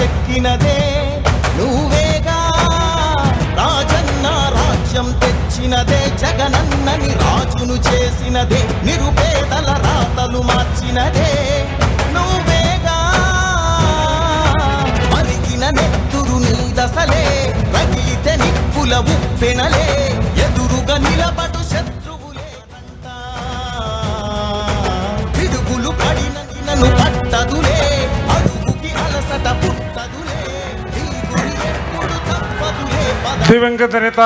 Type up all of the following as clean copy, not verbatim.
ఎక్కినదే నువ్వేగా రాజన్న రాజ్యం తెచ్చినదే జగనన్నని రాజును చేసినదే నిరుపేదల రాతలు మార్చినదే నువ్వేగా మరిగిన నెత్తురు నీ దశలే రగిలితే నిప్పుల ఉప్పెనలే ఎదురుగా నిలబడు శత్రువులేనంట పిడుగులు పడిన నిన్ను పట్టదులే అడుగుకి అలసట పుట్టదులే నీ గురి ఎప్పుడు తప్పదులే దివంగత నేత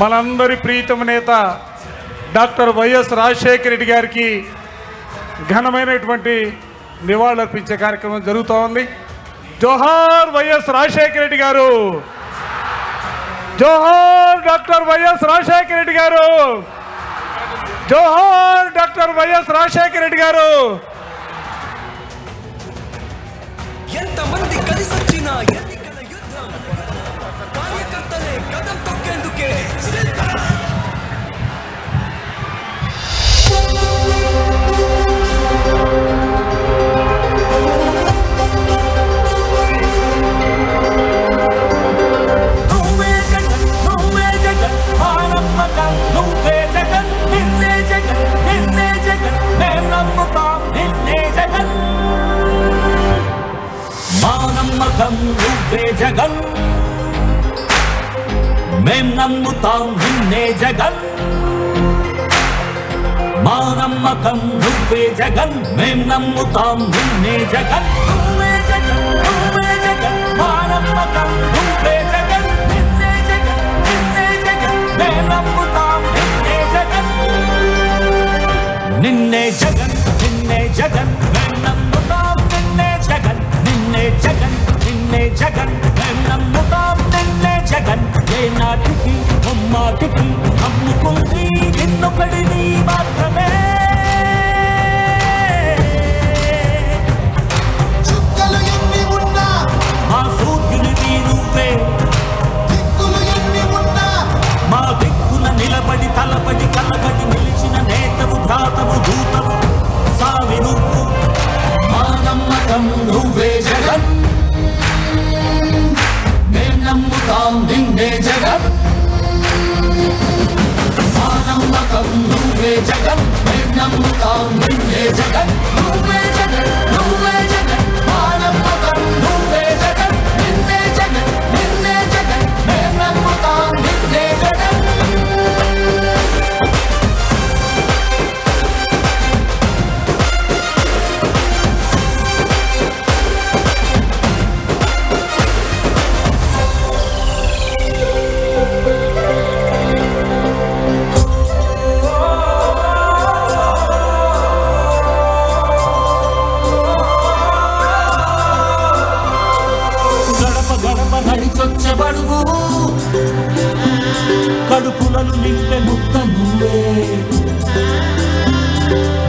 మనందరి ప్రీతమ నేత డాక్టర్ వైఎస్ రాజశేఖర రెడ్డి గారికి ఘనమైనటువంటి నివాళులర్పించే కార్యక్రమం జరుగుతూ ఉంది. జోహార్ వైఎస్ రాజశేఖర రెడ్డి గారు, జోహార్ డాక్టర్ వైఎస్ రాజశేఖర రెడ్డి గారు, జోహార్ డాక్టర్ వైఎస్ రాజశేఖర రెడ్డి గారు. ఎంతమంది కలిసి వచ్చినా ఎన్నికల యుద్ధం కార్యకర్తలే కదం తొక్కేందుకే నువ్వే జగన్ మేం నమ్ముతాం నిన్నే జగన్ మా నమ్మకం నువ్వే జగన్ మేం నమ్ముతాం నిన్నే జగన్ నువ్వే జగన్ నువ్వే జగన్ మా నమ్మకం నువ్వే జగన్ నిన్నే జగన్ నిన్నే జగన్ మేం నమ్ముతాం నిన్నే జగన్ నిన్నే జగన్ నిన్నే జగన్ మేం నమ్ముతాం నిన్నే జగన్ నిన్నే జగన్ నిన్నే జగన్ మేం నమ్ముతాం నిన్నే జగన్ ఏ నాటికి అమ్మాటికి నమ్ముకుంది నిన్నొకడిని మాత్రమే చుక్కలు ఎన్ని ఉన్నా మా సూర్యునిది నువ్వే దిక్కులు ఎన్ని ఉన్నా మా దిక్కున నిలబడి తలబడి కలబడి నిలిచిన నేతవు భ్రాతవు దూతవు సావి నువ్వు మా నమ్మకం నువ్వే జగన్ మేం నమ్ముతాం నిన్నే జగన్ మా నమ్మకం నువ్వే జగన్ మేం నమ్ముతాం నిన్నే జగన్ నువ్వే జగన్ నువ్వే జగన్ మా నమ్మకం నువ్వే జగన్ నిన్నే జగన్ నిన్నే జగన్ మేం నమ్ముతాం నిన్నే జగన్ నడిచొచ్చబడుగు కడుపులను నింపే ముక్క నువ్వే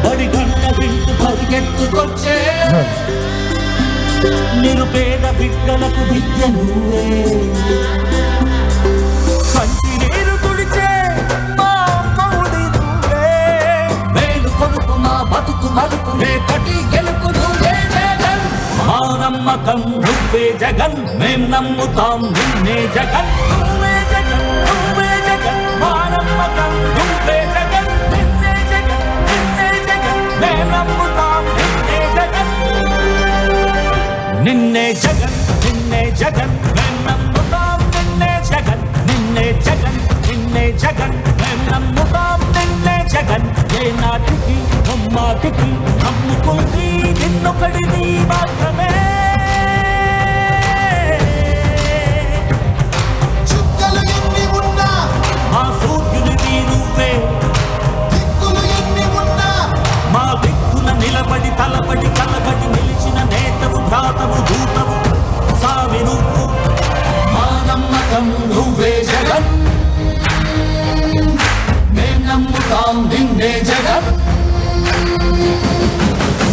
బడి గంట వింటూ పరిగెత్తుకొచ్చే నిరుపేద బిడ్డలకు విద్య నువ్వే కంటి నీరు తుడిచే మా అమ్మఒడి నువ్వే మేలు కొనుకు మా బతుకు మలుపు రేపటి గెలుపు నువ్వే జగన్ మా నమ్మకం నువ్వే జగన్ మేం నమ్ముతాం నిన్నే జగన్ నువ్వే జగన్ నువ్వే జగన్ మా నమ్మకం నువ్వే జగన్ నిన్నే జగన్ నిన్నే జగన్ మేం నమ్ముతాం నిన్నే జగన్ నిన్నే జగన్ నిన్నే జగన్ మేం నమ్ముతాం నిన్నే జగన్ నిన్నే జగన్ నిన్నే జగన్ మేం నమ్ముతాం నిన్నే జగన్ ఏ నాటికి అమ్మాటికి నమ్ముకుంది నిన్నొకడిని మాత్రమే చుక్కలు ఎన్ని ఉన్నా మా సూర్యునిది నువ్వే దిక్కులు ఎన్ని ఉన్నా మా దిక్కున నిలబడి తలబడి కలబడి నిలిచిన నేతవు భ్రాతవు దూతవు సావి నువ్వు మా నమ్మకం నువ్వే జగన్ మేం నమ్ముతాం నిన్నే జగన్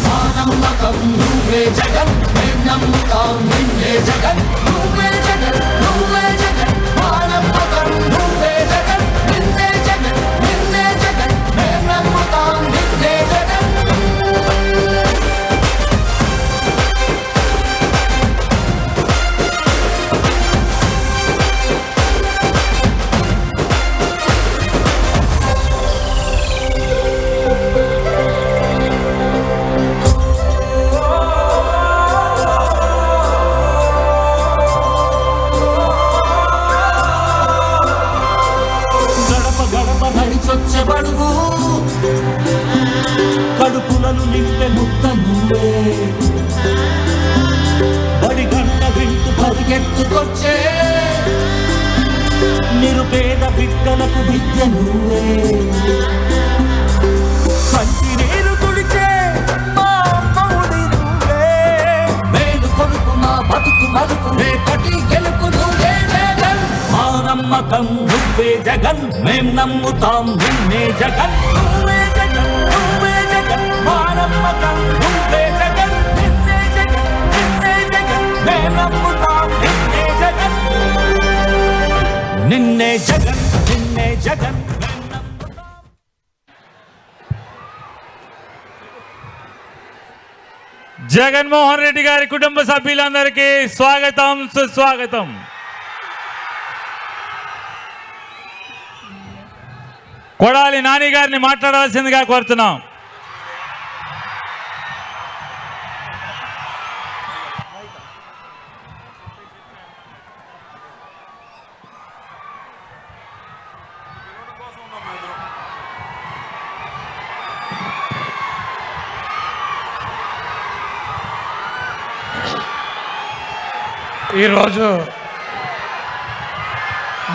మా నమ్మకం నువ్వే జగన్ మేం నమ్ముతాం నిన్నే జగన్ నువ్వే జగన్ నువ్వే జగన్ మా నమ్మకం నువ్వే జగన్ నిన్నే జగన్ నిన్నే జగన్ మేం నమ్ముతాం నిన్నే జగన్ కళ్ళకు దిద్య నువ్వే కంటి నీరు తుడిచే మా అమ్మఒడి నువ్వే మేలు కొడుకు మా బతుకు మలుపు రేపటి గెలుపు నువ్వే జగన్ మా నమ్మకం నువ్వే జగన్ మేం నమ్ముతాం నిన్నే జగన్ నువ్వే జగన్ నువ్వే జగన్ మా నమ్మకం నువ్వే జగన్ నిన్నే జగన్ నిన్నే జగన్ మేం నమ్ముతాం నిన్నే జగన్ నిన్నే జగన్ నిన్నే జగన్ జగన్మోహన్ రెడ్డి గారి కుటుంబ సభ్యులందరికీ స్వాగతం సుస్వాగతం. కొడాలి నాని గారిని మాట్లాడాల్సిందిగా కోరుతున్నాం. ఈరోజు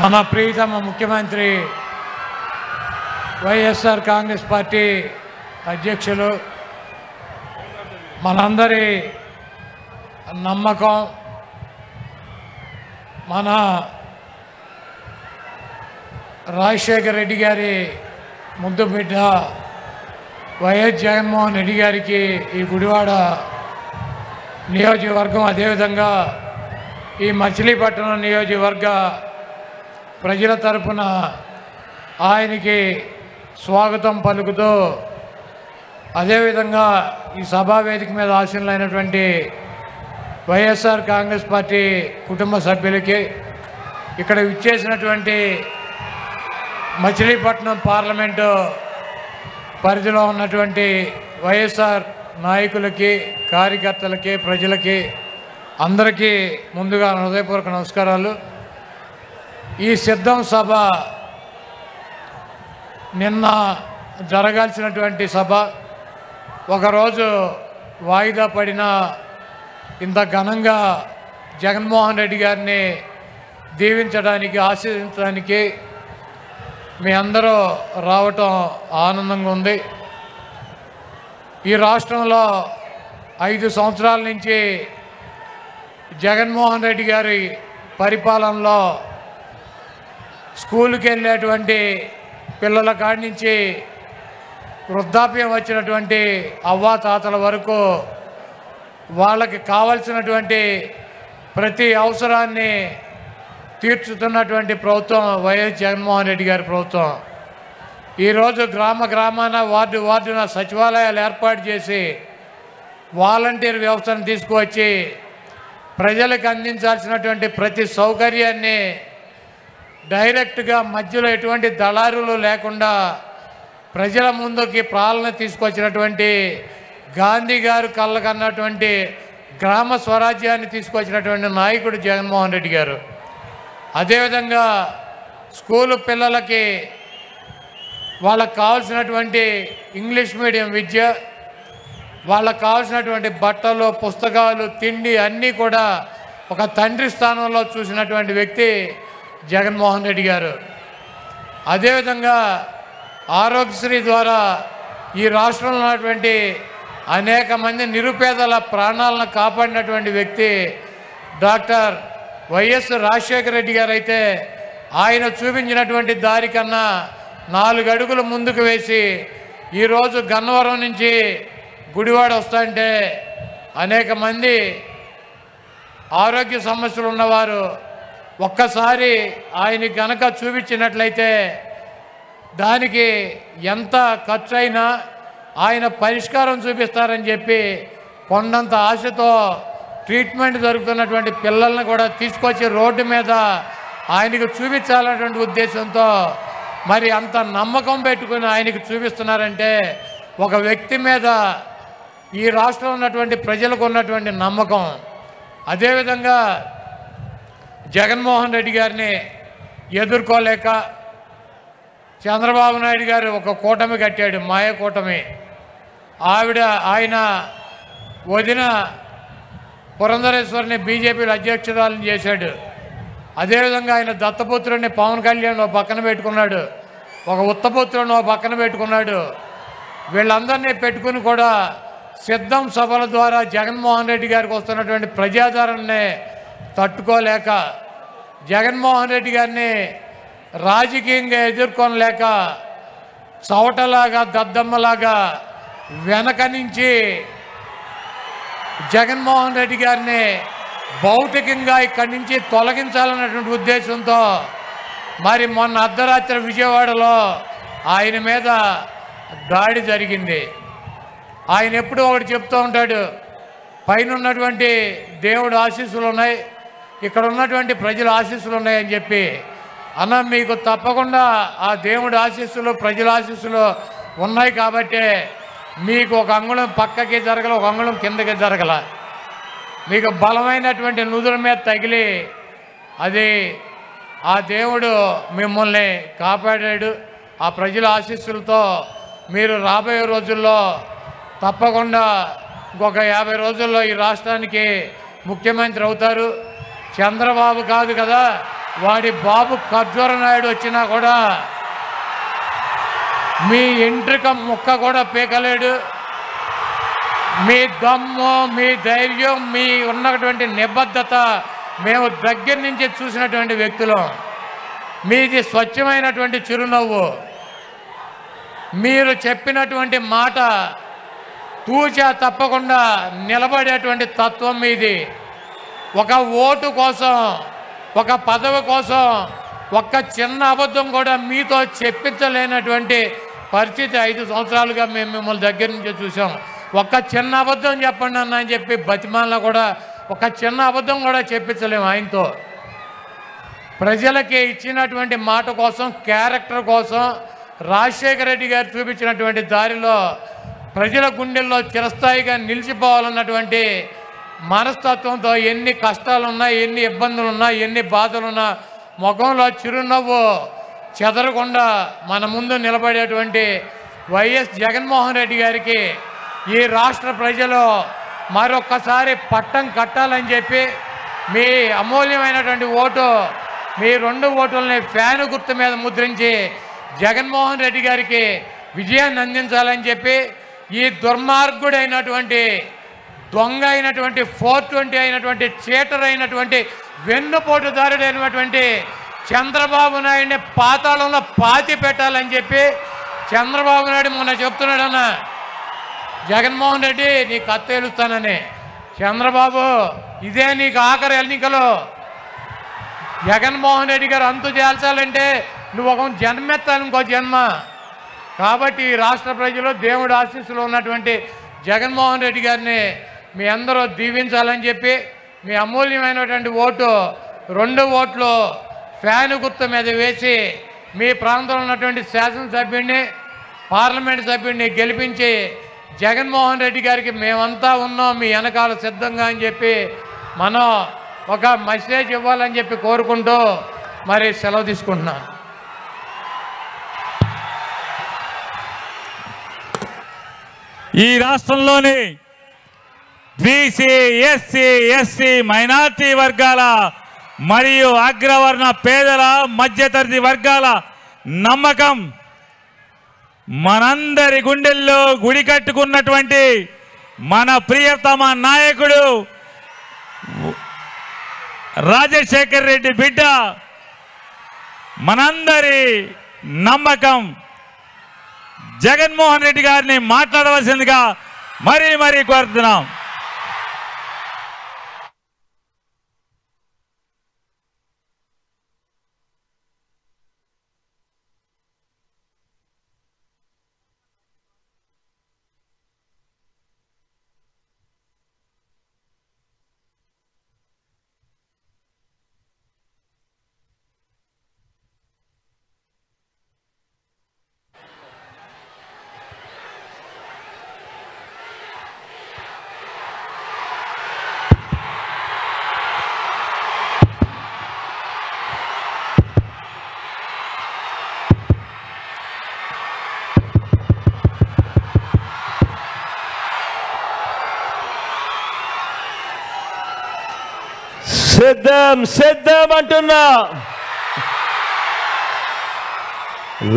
మన ప్రియతమ ముఖ్యమంత్రి వైఎస్ఆర్ కాంగ్రెస్ పార్టీ అధ్యక్షులు మనందరి నమ్మకం మన రాజశేఖర రెడ్డి గారి ముద్దు బిడ్డ వైఎస్ జగన్మోహన్ రెడ్డి గారికి ఈ గుడివాడ నియోజకవర్గం అదేవిధంగా ఈ మచిలీపట్నం నియోజకవర్గ ప్రజల తరపున ఆయనకి స్వాగతం పలుకుతూ అదేవిధంగా ఈ సభా వేదిక మీద ఆశీనులైనటువంటి వైఎస్ఆర్ కాంగ్రెస్ పార్టీ కుటుంబ సభ్యులకి ఇక్కడ విచ్చేసినటువంటి మచిలీపట్నం పార్లమెంటు పరిధిలో ఉన్నటువంటి వైఎస్ఆర్ నాయకులకి కార్యకర్తలకి ప్రజలకి అందరికీ ముందుగా హృదయపూర్వక నమస్కారాలు. ఈ సిద్ధం సభ నిన్న జరగాల్సినటువంటి సభ ఒకరోజు వాయిదా పడిన ఇంత ఘనంగా జగన్మోహన్ రెడ్డి గారిని దీవించడానికి ఆశీర్వదించడానికి మీ అందరూ రావటం ఆనందంగా ఉంది. ఈ రాష్ట్రంలో 5 సంవత్సరాల నుంచి జగన్మోహన్ రెడ్డి గారి పరిపాలనలో స్కూల్కి వెళ్ళేటువంటి పిల్లల కాడి నుంచి వృద్ధాప్యం వచ్చినటువంటి అవ్వాతాతల వరకు వాళ్ళకి కావలసినటువంటి ప్రతి అవసరాన్ని తీర్చుతున్నటువంటి ప్రభుత్వం వైఎస్ జగన్మోహన్ రెడ్డి గారి ప్రభుత్వం. ఈరోజు గ్రామాన వార్డున సచివాలయాలు ఏర్పాటు చేసి వాలంటీర్ వ్యవస్థను తీసుకువచ్చి ప్రజలకు అందించాల్సినటువంటి ప్రతి సౌకర్యాన్ని డైరెక్ట్గా మధ్యలో ఎటువంటి దళారులు లేకుండా ప్రజల ముందుకి పాలన తీసుకొచ్చినటువంటి గాంధీ గారు కళ్ళకన్నటువంటి గ్రామ స్వరాజ్యాన్ని తీసుకొచ్చినటువంటి నాయకుడు జగన్మోహన్ రెడ్డి గారు. అదేవిధంగా స్కూలు పిల్లలకి వాళ్ళకు కావాల్సినటువంటి ఇంగ్లీష్ మీడియం విద్య, వాళ్ళకు కావాల్సినటువంటి బట్టలు, పుస్తకాలు, తిండి అన్నీ కూడా ఒక తండ్రి స్థానంలో చూసినటువంటి వ్యక్తి జగన్మోహన్ రెడ్డి గారు. అదేవిధంగా ఆరోగ్యశ్రీ ద్వారా ఈ రాష్ట్రంలో ఉన్నటువంటి అనేక మంది నిరుపేదల ప్రాణాలను కాపాడినటువంటి వ్యక్తి డాక్టర్ వైఎస్ రాజశేఖర రెడ్డి గారు అయితే ఆయన చూపించినటువంటి దారి కన్నా 4 అడుగులు ముందుకు వేసి ఈరోజు గన్నవరం నుంచి గుడివాడ వస్తుంటే అనేక మంది ఆరోగ్య సమస్యలు ఉన్నవారు ఒక్కసారి ఆయన కనుక చూపించినట్లయితే దానికి ఎంత ఖర్చు అయినా ఆయన పరిష్కారం చూపిస్తారని చెప్పి కొండంత ఆశతో ట్రీట్మెంట్ జరుగుతున్నటువంటి పిల్లల్ని కూడా తీసుకొచ్చి రోడ్డు మీద ఆయనకు చూపించాలన్నటువంటి ఉద్దేశంతో మరి అంత నమ్మకం పెట్టుకుని ఆయనకు చూపిస్తున్నారంటే ఒక వ్యక్తి మీద ఈ రాష్ట్రంలో ఉన్నటువంటి ప్రజలకు ఉన్నటువంటి నమ్మకం. అదేవిధంగా జగన్మోహన్ రెడ్డి గారిని ఎదుర్కోలేక చంద్రబాబు నాయుడు గారు ఒక కూటమి కట్టాడు, మాయ కూటమి. ఆయన వదిన పురంధరేశ్వరిని బీజేపీలో అధ్యక్షురాలను చేశాడు. అదేవిధంగా ఆయన దత్తపుత్రుడిని పవన్ కళ్యాణ్ ఓ పక్కన పెట్టుకున్నాడు, ఒక ఉత్తపుత్రుడిని ఓ పక్కన పెట్టుకున్నాడు. వీళ్ళందరినీ పెట్టుకుని కూడా సిద్ధం సభల ద్వారా జగన్మోహన్ రెడ్డి గారికి వస్తున్నటువంటి ప్రజాదరణని తట్టుకోలేక, జగన్మోహన్ రెడ్డి గారిని రాజకీయంగా ఎదుర్కొనలేక చవటలాగా దద్దమ్మలాగా వెనక నుంచి జగన్మోహన్ రెడ్డి గారిని భౌతికంగా ఇక్కడి నుంచి తొలగించాలన్నటువంటి ఉద్దేశంతో మరి మొన్న అర్ధరాత్రి విజయవాడలో ఆయన మీద దాడి జరిగింది. ఆయన ఎప్పుడూ ఒకటి చెప్తూ ఉంటాడు, పైన ఉన్నటువంటి దేవుడు ఆశీస్సులు ఉన్నాయి, ఇక్కడ ఉన్నటువంటి ప్రజల ఆశీస్సులు ఉన్నాయని చెప్పి. అన్న మీకు తప్పకుండా ఆ దేవుడి ఆశీస్సులు ప్రజల ఆశీస్సులు ఉన్నాయి కాబట్టే మీకు ఒక అంగుళం పక్కకి జరగల, ఒక అంగుళం కిందకి జరగల. మీకు బలమైనటువంటి నుదురు మీద తగిలి అది ఆ దేవుడు మిమ్మల్ని కాపాడాడు. ఆ ప్రజల ఆశీస్సులతో మీరు రాబోయే రోజుల్లో తప్పకుండా ఇంకొక 50 రోజుల్లో ఈ రాష్ట్రానికి ముఖ్యమంత్రి అవుతారు. చంద్రబాబు కాదు కదా, వాడి బాబు ఖర్జూర నాయుడు వచ్చినా కూడా మీ ఎంట్రిక ముక్క కూడా పీకలేడు. మీ దమ్ము, మీ ధైర్యం, మీ ఉన్నటువంటి నిబద్ధత మేము దగ్గర నుంచి చూసినటువంటి వ్యక్తులం. మీది స్వచ్ఛమైనటువంటి చిరునవ్వు. మీరు చెప్పినటువంటి మాట తూచా తప్పకుండా నిలబడేటువంటి తత్వం మీది. ఒక ఓటు కోసం, ఒక పదవి కోసం ఒక్క చిన్న అబద్ధం కూడా మీతో చెప్పించలేనటువంటి పరిస్థితి 5 సంవత్సరాలుగా మేము మిమ్మల్ని దగ్గర నుంచి చూసాం. ఒక్క చిన్న అబద్ధం చెప్పండి అన్న అని చెప్పి బతిమాలను కూడా ఒక చిన్న అబద్ధం కూడా చెప్పించలేము ఆయనతో. ప్రజలకి ఇచ్చినటువంటి మాట కోసం, క్యారెక్టర్ కోసం రాజశేఖర రెడ్డి గారు చూపించినటువంటి దారిలో ప్రజల గుండెల్లో చిరస్థాయిగా నిలిచిపోవాలన్నటువంటి మనస్తత్వంతో ఎన్ని కష్టాలున్నా, ఎన్ని ఇబ్బందులున్నా, ఎన్ని బాధలున్నా ముఖంలో చిరునవ్వు చెదరకుండా మన ముందు నిలబడేటువంటి వైఎస్ జగన్మోహన్ రెడ్డి గారికి ఈ రాష్ట్ర ప్రజలు మరొక్కసారి పట్టం కట్టాలని చెప్పి మీ అమూల్యమైనటువంటి ఓటు, మీ 2 ఓటుల్ని ఫ్యాను గుర్తు మీద ముద్రించి జగన్మోహన్ రెడ్డి గారికి విజయాన్ని అందించాలని చెప్పి ఈ దుర్మార్గుడైనటువంటి దొంగ అయినటువంటి 420 అయినటువంటి చీటర్ అయినటువంటి వెన్నుపోటుదారుడైనటువంటి చంద్రబాబు నాయుడిని పాతాళంలో పాతి పెట్టాలని చెప్పి చంద్రబాబు నాయుడు మొన్న చెప్తున్నాడన్న, జగన్మోహన్ రెడ్డి నీకు కత్తేలుస్తానని. చంద్రబాబు ఇదే నీకు ఆఖరి ఎన్నికలు. జగన్మోహన్ రెడ్డి గారు అంతు చేల్చాలంటే నువ్వు ఒక జన్మెత్తాను, ఇంకో జన్మ. కాబట్టి ఈ రాష్ట్ర ప్రజలు దేవుడి ఆశీస్సులు ఉన్నటువంటి జగన్మోహన్ రెడ్డి గారిని మీ అందరూ దీవించాలని చెప్పి మీ అమూల్యమైనటువంటి ఓటు 2 ఓట్లు ఫ్యాను గుర్తు మీద వేసి మీ ప్రాంతంలో ఉన్నటువంటి శాసనసభ్యుడిని, పార్లమెంట్ సభ్యుడిని గెలిపించి జగన్మోహన్ రెడ్డి గారికి మేమంతా ఉన్నాం మీ వెనకాల సిద్ధంగా అని చెప్పి మనం ఒక మెసేజ్ ఇవ్వాలని చెప్పి కోరుకుంటూ మరి సెలవు తీసుకుంటున్నాను. ఈ రాష్ట్రంలోని బీసీ, ఎస్సీ, ఎస్టీ, మైనార్టీ వర్గాల మరియు అగ్రవర్ణ పేదల, మధ్యతరగతి వర్గాల నమ్మకం మనందరి గుండెల్లో గుడి కట్టుకున్నటువంటి మన ప్రియతమ నాయకుడు రాజశేఖర్ రెడ్డి బిడ్డ మనందరి నమ్మకం జగన్మోహన్ రెడ్డి గారిని మాట్లాడవలసిందిగా మరీ కోరుతున్నాం. సిద్ధం సిద్ధం అంటున్నా.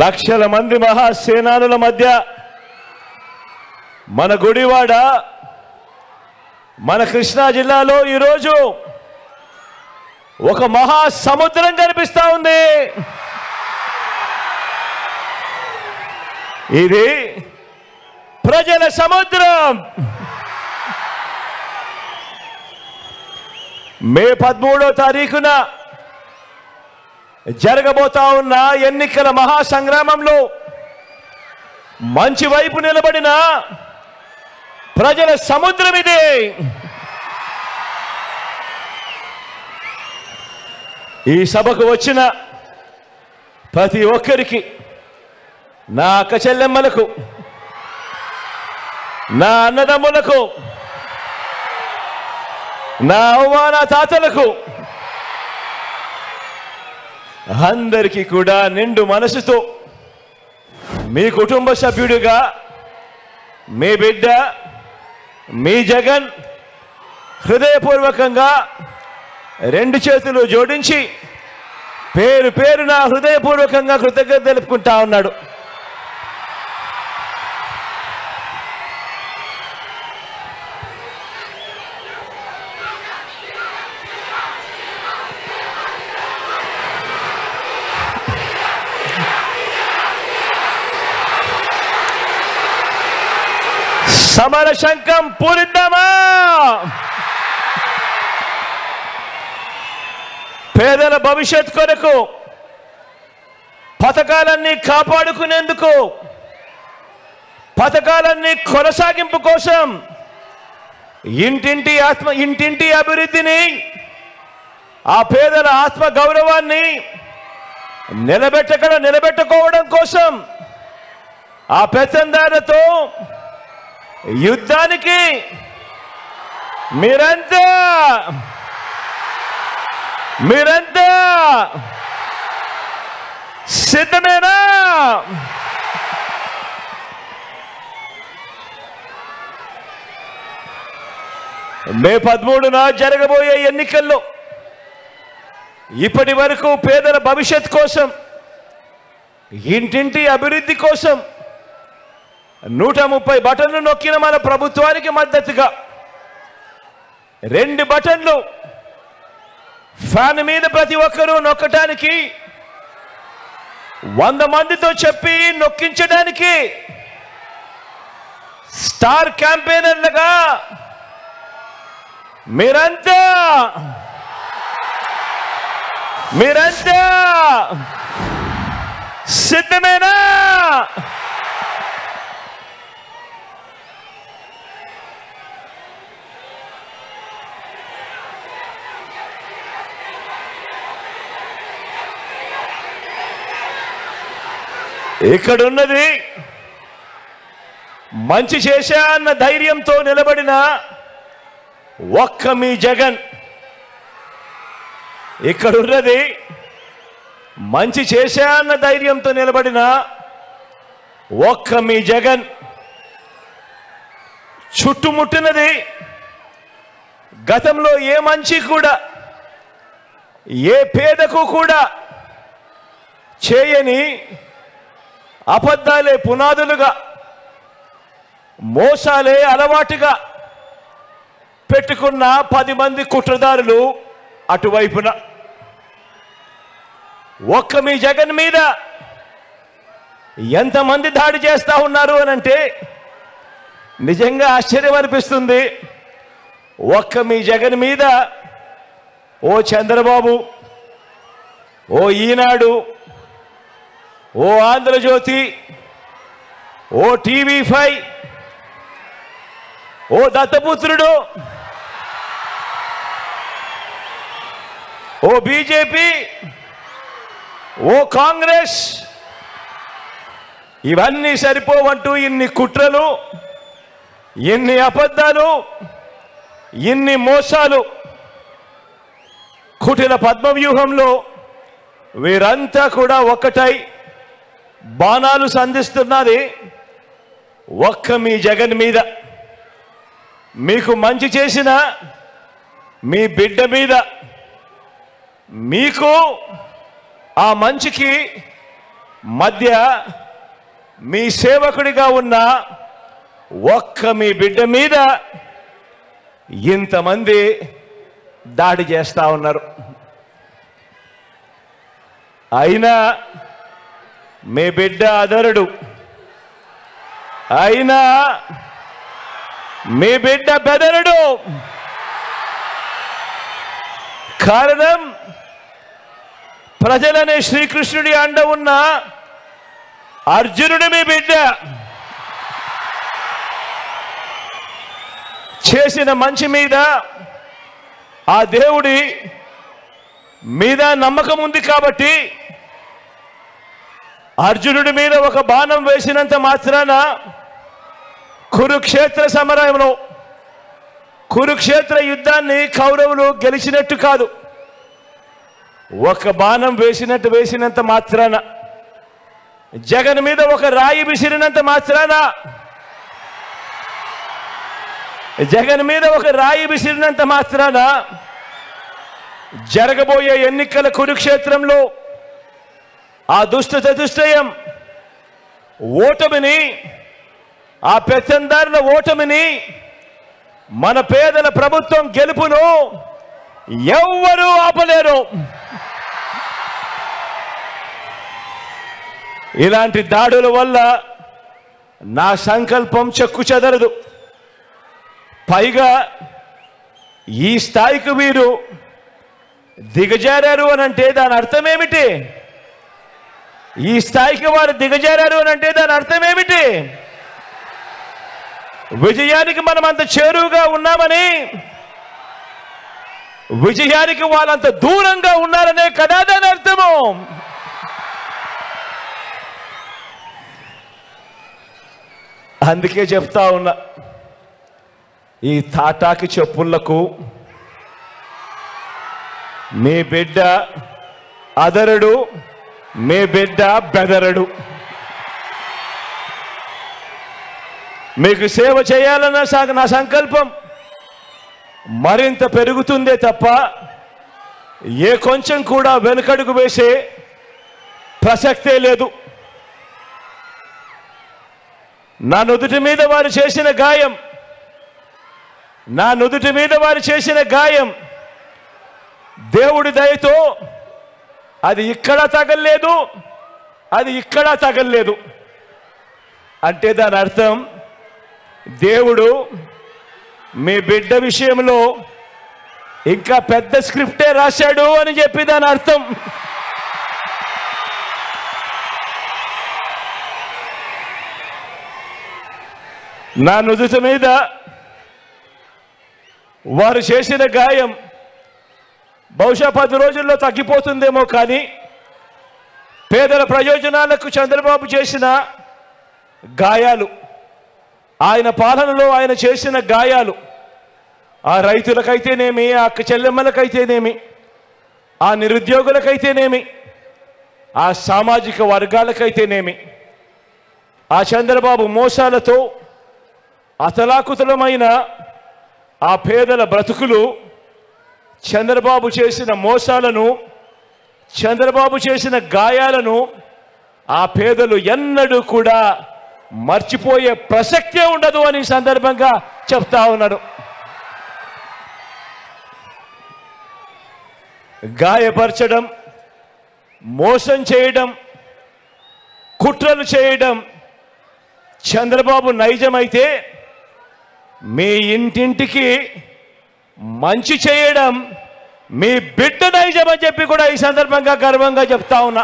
లక్షల మంది మహాసేనానుల మధ్య మన గుడివాడ, మన కృష్ణా జిల్లాలో ఈరోజు ఒక మహాసముద్రం కనిపిస్తా ఉంది. ఇది ప్రజల సముద్రం. మే 13వ తారీఖున జరగబోతా ఉన్న ఎన్నికల మహాసంగ్రామంలో మంచి వైపు నిలబడిన ప్రజల సముద్రం ఇది. ఈ సభకు వచ్చిన ప్రతి ఒక్కరికి, నా అక్క చెల్లెమ్మలకు, నా అన్నదమ్ములకు, నా అవమాన తాతలకు అందరికీ కూడా నిండు మనసుతో మీ కుటుంబ సభ్యుడిగా మీ బిడ్డ మీ జగన్ హృదయపూర్వకంగా రెండు చేతులు జోడించి పేరు పేరున హృదయపూర్వకంగా కృతజ్ఞత తెలుపుకుంటా ఉన్నాడు. సమర శంఖం పూరిద్దామా? పేదల భవిష్యత్ కొరకు, పథకాలన్నీ కాపాడుకునేందుకు, పథకాలన్నీ కొనసాగింపు కోసం, ఇంటింటి అభివృద్ధిని, ఆ పేదల ఆత్మ గౌరవాన్ని నిలబెట్టుకోవడం కోసం, ఆ పెత్తందారులతో యుద్ధానికి మీరంతా సిద్ధమేనా? మే 13న జరగబోయే ఎన్నికల్లో ఇప్పటి వరకు పేదల భవిష్యత్ కోసం, ఇంటింటి అభివృద్ధి కోసం 130 బటన్లు నొక్కిన మన ప్రభుత్వానికి మద్దతుగా 2 బటన్లు ఫ్యాన్ మీద ప్రతి ఒక్కరూ నొక్కటానికి, 100 మందితో చెప్పి నొక్కించడానికి స్టార్ క్యాంపెయినర్లుగా మీరంతా సిద్ధమేనా? ఇక్కడున్నది మంచి చేశా అన్న ధైర్యంతో నిలబడిన ఒక్క మీ జగన్. ఇక్కడున్నది మంచి చేశా అన్న ధైర్యంతో నిలబడిన ఒక్క మీ జగన్. చుట్టుముట్టినది గతంలో ఏ మంచి కూడా, ఏ పేదకు కూడా చేయని అబద్ధాలే పునాదులుగా, మోసాలే అలవాటుగా పెట్టుకున్న 10 మంది కుట్రదారులు అటువైపున. ఒక్క మీ జగన్ మీద ఎంతమంది దాడి చేస్తా ఉన్నారు అనంటే నిజంగా ఆశ్చర్యం అనిపిస్తుంది. ఒక్క మీ జగన్ మీద ఓ చంద్రబాబు, ఓ ఈనాడు, ఓ ఆంధ్రజ్యోతి, ఓ TV5, ఓ దత్తపుత్రుడు, ఓ బీజేపీ, ఓ కాంగ్రెస్, ఇవన్నీ సరిపోవంటూ ఇన్ని కుట్రలు, ఇన్ని అబద్ధాలు, ఇన్ని మోసాలు, కుటిల పద్మవ్యూహంలో వీరంతా కూడా ఒక్కటై బాణాలు సంధిస్తున్నది ఒక్క మీ జగన్ మీద. మీకు మంచి చేసిన మీ బిడ్డ మీద, మీకు ఆ మంచికి మధ్య మీ సేవకుడిగా ఉన్న ఒక్క మీ బిడ్డ మీద ఇంతమంది దాడి చేస్తా ఉన్నారు. అయినా మీ బిడ్డ అదరుడు, అయినా మీ బిడ్డ బెదరుడు. కారణం ప్రజలనే శ్రీకృష్ణుడి అండ ఉన్న అర్జునుడు మీ బిడ్డ. చేసిన మంచి మీద ఆ దేవుడి మీద నమ్మకం ఉంది కాబట్టి అర్జునుడి మీద ఒక బాణం వేసినంత మాత్రాన కురుక్షేత్ర సమరంలో కురుక్షేత్ర యుద్ధాన్ని కౌరవులు గెలిచినట్టు కాదు. ఒక బాణం వేసినంత మాత్రాన, జగన్ మీద ఒక రాయి విసిరినంత మాత్రాన, జగన్ మీద ఒక రాయి విసిరినంత మాత్రాన జరగబోయే ఎన్నికల కురుక్షేత్రంలో ఆ దుష్ట చతుష్టయం ఓటమిని, ఆ పెత్తందారుల ఓటమిని, మన పేదల ప్రభుత్వం గెలుపును ఎవ్వరూ ఆపలేరు. ఇలాంటి దాడుల వల్ల నా సంకల్పం చెక్కు చెదరదు. పైగా ఈ స్థాయికి వీరు దిగజారారు అని అంటే దాని అర్థం ఏమిటి? ఈ స్థాయికి వారు దిగజారారు అని అంటే దాని అర్థం ఏమిటి? విజయానికి మనం అంత చేరువుగా ఉన్నామని, విజయానికి వాళ్ళంత దూరంగా ఉన్నారనే కదా దాని అర్థము. అందుకే చెప్తా ఉన్నా, ఈ తాటాకి చెప్పులకు మీ బిడ్డ అదరుడు, మీ బిడ్డ బెదరడు. మీకు సేవ చేయాలన్న నా సంకల్పం మరింత పెరుగుతుందే తప్ప ఏ కొంచెం కూడా వెనుకడుగు వేసే ప్రసక్తే లేదు. నా నుదుటి మీద వారు చేసిన గాయం, నా నుదుటి మీద వారు చేసిన గాయం దేవుడి దయతో అది ఇక్కడ తగల్లేదు, అది ఇక్కడ తగల్లేదు. అంటే దాని అర్థం దేవుడు మీ బిడ్డ విషయంలో ఇంకా పెద్ద స్క్రిప్టే రాశాడు అని చెప్పి దాని అర్థం. నా నుదుటి మీద వారు చేసిన గాయం బహుశా 10 రోజుల్లో తగ్గిపోతుందేమో, కానీ పేదల ప్రయోజనాలకు చంద్రబాబు చేసిన గాయాలు, ఆయన పాలనలో ఆయన చేసిన గాయాలు, ఆ రైతులకైతేనేమి, ఆ అక్క చెల్లెమ్మలకైతేనేమి, ఆ నిరుద్యోగులకైతేనేమి, ఆ సామాజిక వర్గాలకైతేనేమి, ఆ చంద్రబాబు మోసాలతో అతలాకుతలమైన ఆ పేదల బ్రతుకులు, చంద్రబాబు చేసిన మోసాలను, చంద్రబాబు చేసిన గాయాలను ఆ పేదలు ఎన్నడూ కూడా మర్చిపోయే ప్రసక్తే ఉండదు అని సందర్భంగా చెప్తా ఉన్నాడు. గాయపరచడం, మోసం చేయడం, కుట్రలు చేయడం చంద్రబాబు నైజమైతే, మీ ఇంటింటికి మంచి చేయడం మీ బిడ్డ నైజం అని చెప్పి కూడా ఈ సందర్భంగా గర్వంగా చెప్తా ఉన్నా.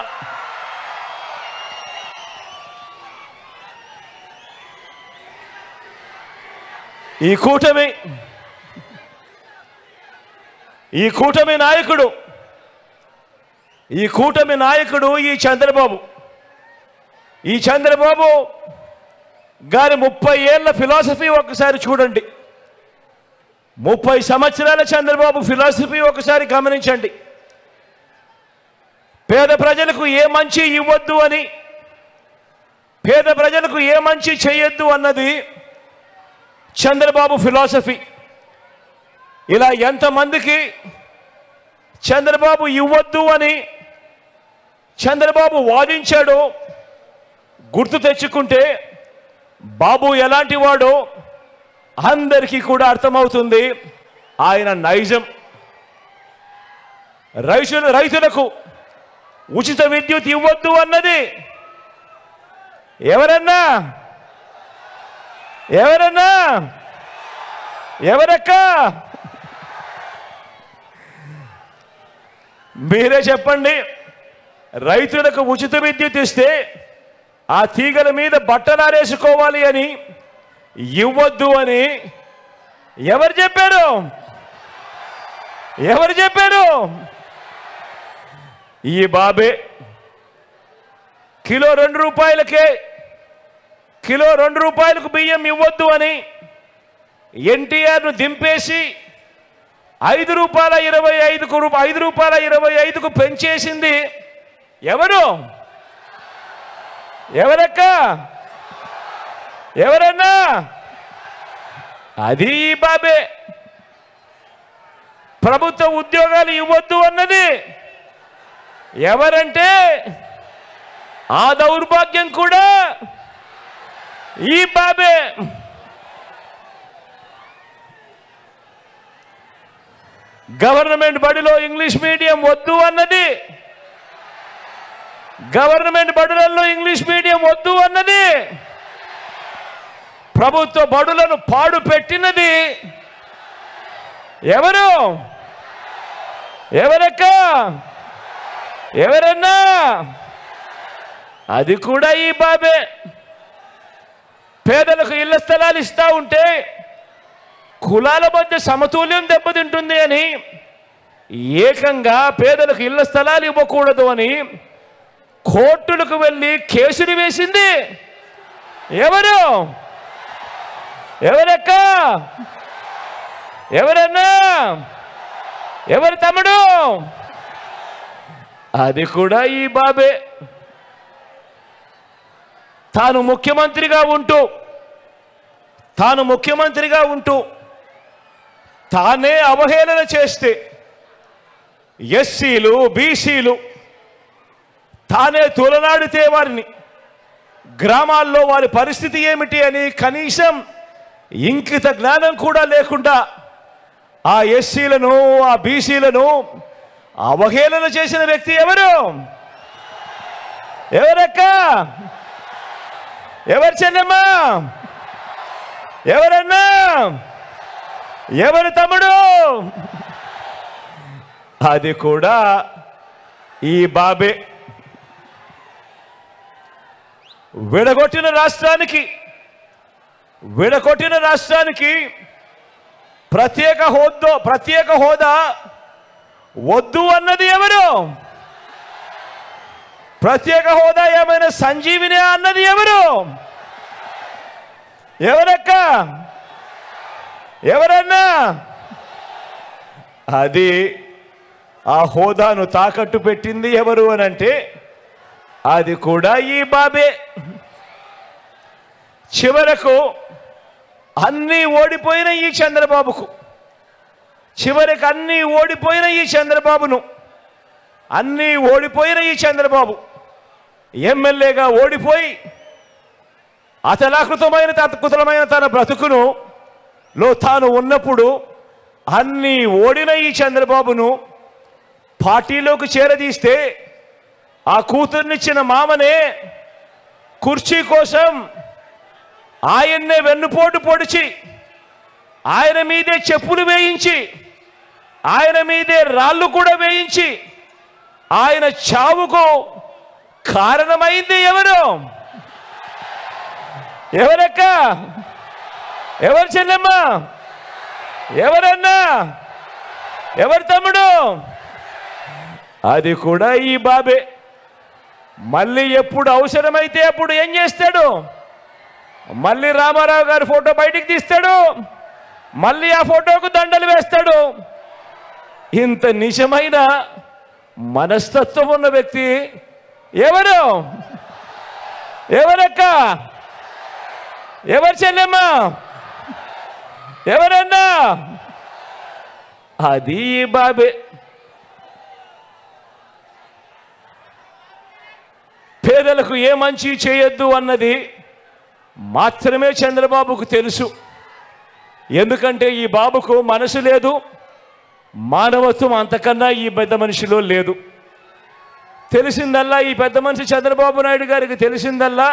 ఈ కూటమి నాయకుడు ఈ చంద్రబాబు గారి 30 ఏళ్ల ఫిలాసఫీ ఒక్కసారి చూడండి. 30 సంవత్సరాల చంద్రబాబు ఫిలాసఫీ ఒకసారి గమనించండి. పేద ప్రజలకు ఏ మంచి ఇవ్వద్దు అని, పేద ప్రజలకు ఏ మంచి చేయొద్దు అన్నది చంద్రబాబు ఫిలాసఫీ. ఇలా ఎంతమందికి చంద్రబాబు ఇవ్వద్దు అని చంద్రబాబు వాదించాడు. గుర్తు తెచ్చుకుంటే బాబు ఎలాంటి వాడో అందరికీ కూడా అర్థమవుతుంది. ఆయన నైజం. రైతులకు ఉచిత విద్యుత్ ఇవ్వద్దు అన్నది ఎవరక్క మీరే చెప్పండి. రైతులకు ఉచిత విద్యుత్ ఇస్తే ఆ తీగల మీద బట్టలారేసుకోవాలి అని ఇవ్వద్దు అని ఎవరు చెప్పారు? ఈ బాబే. కిలో 2 రూపాయలకే కిలో 2 రూపాయలకు బియ్యం ఇవ్వద్దు అని ఎన్టీఆర్ను దింపేసి 5 రూపాయల 25కు పెంచేసింది ఎవరన్నా? అది ఈ బాబే. ప్రభుత్వ ఉద్యోగాలు ఇవ్వద్దు అన్నది ఎవరంటే ఆ దౌర్భాగ్యం కూడా ఈ బాబే. గవర్నమెంట్ బడిలో ఇంగ్లీష్ మీడియం వద్దు అన్నది గవర్నమెంట్ బడులలో ఇంగ్లీష్ మీడియం వద్దు అన్నది ప్రభుత్వ బడులను పాడు పెట్టినది ఎవరన్నా? అది కూడా ఈ బాబే. పేదలకు ఇళ్ల స్థలాలు ఇస్తా ఉంటే కులాల మధ్య సమతుల్యం దెబ్బతింటుంది అని ఏకంగా పేదలకు ఇళ్ల స్థలాలు ఇవ్వకూడదు అని కోర్టులకు వెళ్ళి కేసులు వేసింది ఎవరక్క? ఎవరన్నా? ఎవరు తమ్ముడు? అది కూడా ఈ బాబే. తాను ముఖ్యమంత్రిగా ఉంటూ తానే అవహేళన చేస్తే ఎస్సీలు బీసీలు తానే తొలనాడితే వారిని గ్రామాల్లో వారి పరిస్థితి ఏమిటి అని కనీసం ఇంకిత జ్ఞానం కూడా లేకుండా ఆ ఎస్సీలను ఆ బీసీలను అవహేళన చేసిన వ్యక్తి ఎవరక్క? ఎవరు చెల్లెమ్మా? ఎవరన్నా? ఎవరు తమ్ముడు? అది కూడా ఈ బాబే. విడగొట్టిన రాష్ట్రానికి ప్రత్యేక హోదా వద్దు అన్నది ఎవరు? ప్రత్యేక హోదా ఏమైనా సంజీవిని అన్నది ఎవరక్క? ఎవరన్నా? అది ఆ హోదాను తాకట్టు పెట్టింది ఎవరు అనంటే అది కూడా ఈ బాబే. చివరకు అన్నీ ఓడిపోయిన ఈ చంద్రబాబుకు చంద్రబాబు ఎమ్మెల్యేగా ఓడిపోయి అతలాకృతమైన తన బ్రతుకును తాను ఉన్నప్పుడు అన్నీ ఓడిన ఈ చంద్రబాబును పార్టీలోకి చేరదీస్తే ఆ కూతుర్నిచ్చిన మామనే కుర్చీ కోసం ఆయన్నే వెన్నుపోటు పొడిచి ఆయన మీదే చెప్పులు వేయించి ఆయన మీదే రాళ్ళు కూడా వేయించి ఆయన చావుకు కారణమైంది ఎవరక్క? ఎవరు చెల్లెమ్మా? ఎవరన్నా? ఎవరు తమ్ముడు? అది కూడా ఈ బాబే. మళ్ళీ ఎప్పుడు అవసరమైతే అప్పుడు ఏం చేస్తాడు? మళ్ళీ రామారావు గారి ఫోటో బయటికి తీస్తాడు, మళ్ళీ ఆ ఫోటోకు దండలు వేస్తాడు. ఇంత నిజమైన మనస్తత్వం ఉన్న వ్యక్తి ఎవరక్క? ఎవరు చెల్లెమ్మా? ఎవరన్నా? అది బాబే. పేదలకు ఏ మంచి చేయొద్దు అన్నది మాత్రమే చంద్రబాబుకు తెలుసు. ఎందుకంటే ఈ బాబుకు మనసు లేదు, మానవత్వం అంతకన్నా ఈ పెద్ద మనిషిలో లేదు. తెలిసిందల్లా ఈ పెద్ద మనిషి చంద్రబాబు నాయుడు గారికి తెలిసిందల్లా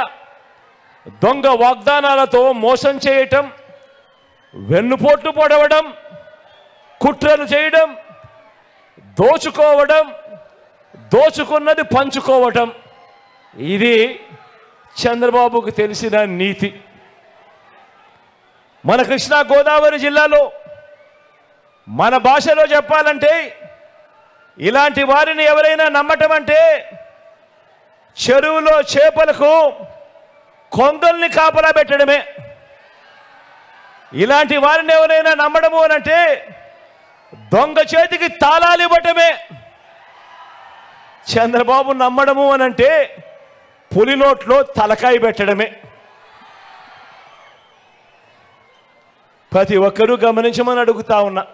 దొంగ వాగ్దానాలతో మోసం చేయటం, వెన్నుపోట్లు పొడవడం, కుట్రలు చేయడం, దోచుకోవడం, దోచుకున్నది పంచుకోవటం. ఇది చంద్రబాబుకు తెలిసిన నీతి. మన కృష్ణా గోదావరి జిల్లాలో మన భాషలో చెప్పాలంటే ఇలాంటి వారిని ఎవరైనా నమ్మటం అంటే చెరువులో చేపలకు కొంగల్ని కాపలా పెట్టడమే. ఇలాంటి వారిని ఎవరైనా నమ్మడము అనంటే దొంగ చేతికి తాళాలు ఇవ్వటమే. చంద్రబాబు నమ్మడము అనంటే పులి నోట్లో తలకాయ పెట్టడమే. ప్రతి ఒక్కరూ గమనించమని అడుగుతా ఉన్నా.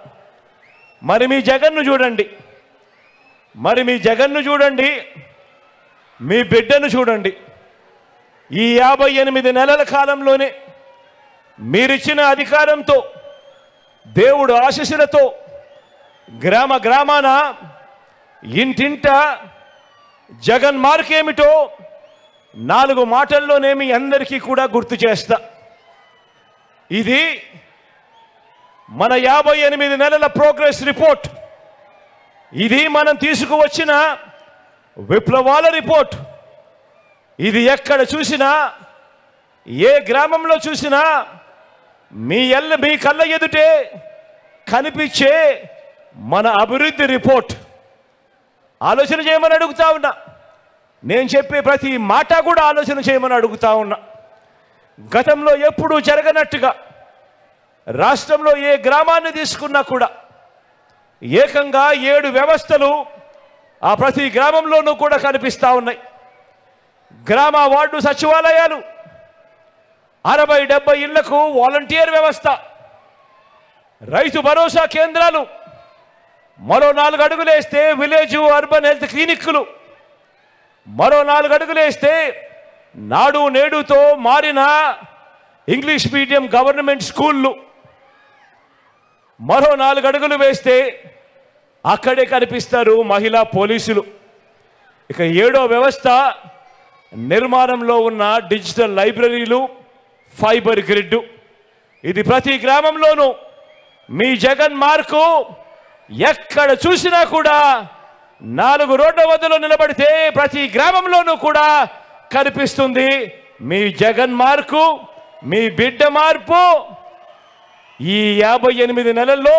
మరి మీ జగన్ను చూడండి, మరి మీ జగన్ను చూడండి, మీ బిడ్డను చూడండి. ఈ 58 నెలల కాలంలోనే మీరిచ్చిన అధికారంతో, దేవుడు ఆశీస్సులతో గ్రామ గ్రామాన ఇంటింట జగన్ మార్కేమిటో 4 మాటల్లోనే మీ అందరికీ కూడా గుర్తు చేస్తా. ఇది మన 58 నెలల ప్రోగ్రెస్ రిపోర్ట్. ఇది మనం తీసుకువచ్చిన విప్లవాల రిపోర్ట్. ఇది ఎక్కడ చూసినా, ఏ గ్రామంలో చూసినా మీ కళ్ళ ఎదుటే కనిపించే మన అభివృద్ధి రిపోర్ట్. ఆలోచన చేయమని అడుగుతా ఉన్నా. నేను చెప్పే ప్రతి మాట కూడా ఆలోచన చేయమని అడుగుతా ఉన్నా. గతంలో ఎప్పుడూ జరగనట్టుగా రాష్ట్రంలో ఏ గ్రామాన్ని తీసుకున్నా కూడా ఏకంగా 7 వ్యవస్థలు ఆ ప్రతి గ్రామంలోనూ కూడా కనిపిస్తూ ఉన్నాయి. గ్రామ వార్డు సచివాలయాలు, 60-70 ఇళ్లకు వాలంటీర్ వ్యవస్థ, రైతు భరోసా కేంద్రాలు, మరో 4 అడుగులేస్తే విలేజ్ అర్బన్ హెల్త్ క్లినిక్లు, మరో 4 అడుగులేస్తే నాడు నేడుతో మారిన ఇంగ్లీష్ మీడియం గవర్నమెంట్ స్కూళ్ళు, మరో 4 అడుగులు వేస్తే అక్కడే కనిపిస్తారు మహిళా పోలీసులు. ఇక 7వ వ్యవస్థ నిర్మాణంలో ఉన్న డిజిటల్ లైబ్రరీలు, ఫైబర్ గ్రిడ్. ఇది ప్రతి గ్రామంలోనూ మీ జగన్ మార్కు ఎక్కడ చూసినా కూడా 4 రోడ్ల వద్దలో నిలబడితే ప్రతి గ్రామంలోనూ కూడా కనిపిస్తుంది మీ జగన్ మార్కు, మీ బిడ్డ మార్పు. ఈ 58 నెలల్లో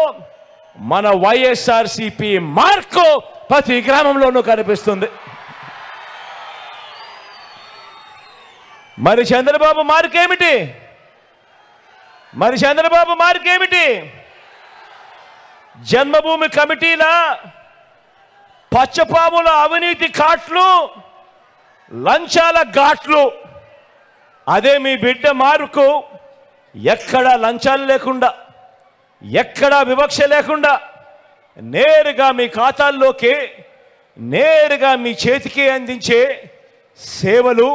మన వైఎస్ఆర్సీపీ మార్కు ప్రతి గ్రామంలోనూ కనిపిస్తుంది. మరి చంద్రబాబు మార్కేమిటి? మరి చంద్రబాబు మార్కేమిటి? జన్మభూమి కమిటీల పచ్చపాముల అవినీతి కాట్లు, లంచాల ఘాట్లు. అదే మీ బిడ్డ మార్కు. ఎక్కడా లంచాలు లేకుండా, ఎక్కడా వివక్ష లేకుండా నేరుగా మీ ఖాతాల్లోకి, నేరుగా మీ చేతికి అందించే సేవలు,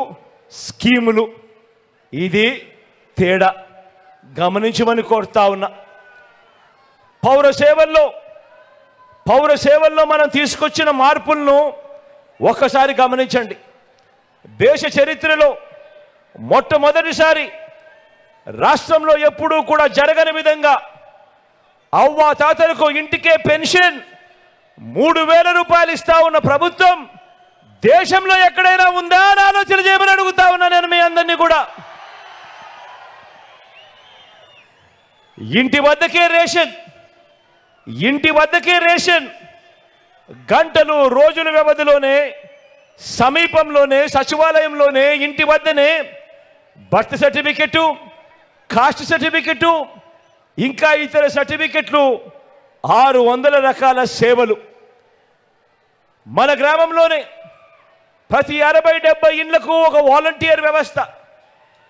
స్కీములు. ఇది తేడా గమనించమని కోరుతా ఉన్నా. పౌర సేవల్లో మనం తీసుకొచ్చిన మార్పులను ఒక్కసారి గమనించండి. దేశ చరిత్రలో మొట్టమొదటిసారి రాష్ట్రంలో ఎప్పుడూ కూడా జరగని విధంగా అవ్వా తాతలకు ఇంటికే పెన్షన్ 3,000 రూపాయలు ఇస్తా ఉన్న ప్రభుత్వం దేశంలో ఎక్కడైనా ఉందా అని ఆలోచన చేయమని అడుగుతా ఉన్నా నేను మీ అందరినీ కూడా. ఇంటి వద్దకే రేషన్ గంటలు రోజుల వ్యవధిలోనే, సమీపంలోనే, సచివాలయంలోనే, ఇంటి వద్దనే బర్త్ సర్టిఫికెట్, కాస్ట్ సర్టిఫికెట్, ఇంకా ఇతర సర్టిఫికెట్లు, 600 రకాల సేవలు. మన గ్రామంలోనే ప్రతి 60-70 ఇళ్లకు ఒక వాలంటీర్ వ్యవస్థ.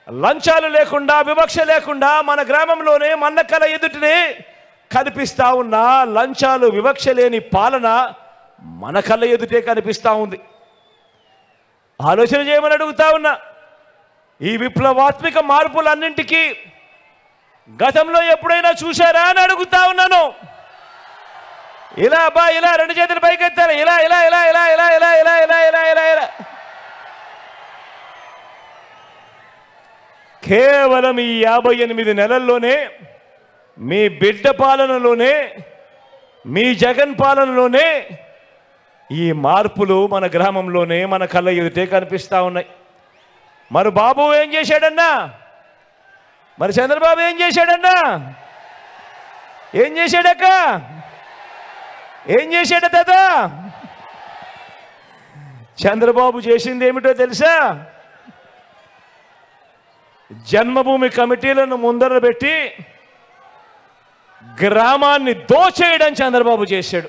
లంచాలు లేకుండా, వివక్ష లేకుండా మన గ్రామంలోనే మన కళ ఎదుటనే కనిపిస్తా ఉన్న లంచాలు, వివక్ష లేని పాలన మన కళ్ళ ఎదుటే కనిపిస్తూ ఉంది. ఆలోచన చేయమని అడుగుతా ఉన్నా. ఈ విప్లవాత్మక మార్పులన్నింటికీ గతంలో ఎప్పుడైనా చూశారా అని అడుగుతా ఉన్నాను. ఇలా అబ్బా, ఇలా రెండు చేతులు పైకెత్తారు, ఇలా ఇలా ఇలా ఇలా ఇలా ఇలా ఇలా ఇలా ఇలా ఇలా ఇలా. కేవలం ఈ 58 నెలల్లోనే, మీ బిడ్డ పాలనలోనే, మీ జగన్ పాలనలోనే ఈ మార్పులు మన గ్రామంలోనే మన కళ్ళ ఎదుటే కనిపిస్తూ ఉన్నాయి. మరి బాబు ఏం చేశాడన్నా? మరి చంద్రబాబు ఏం చేశాడన్నా? ఏం చేశాడక్క? ఏం చేశాడ తాత? చంద్రబాబు చేసింది ఏమిటో తెలుసా? జన్మభూమి కమిటీలను ముందర పెట్టి గ్రామాన్ని దోచేయడం చంద్రబాబు చేశాడు.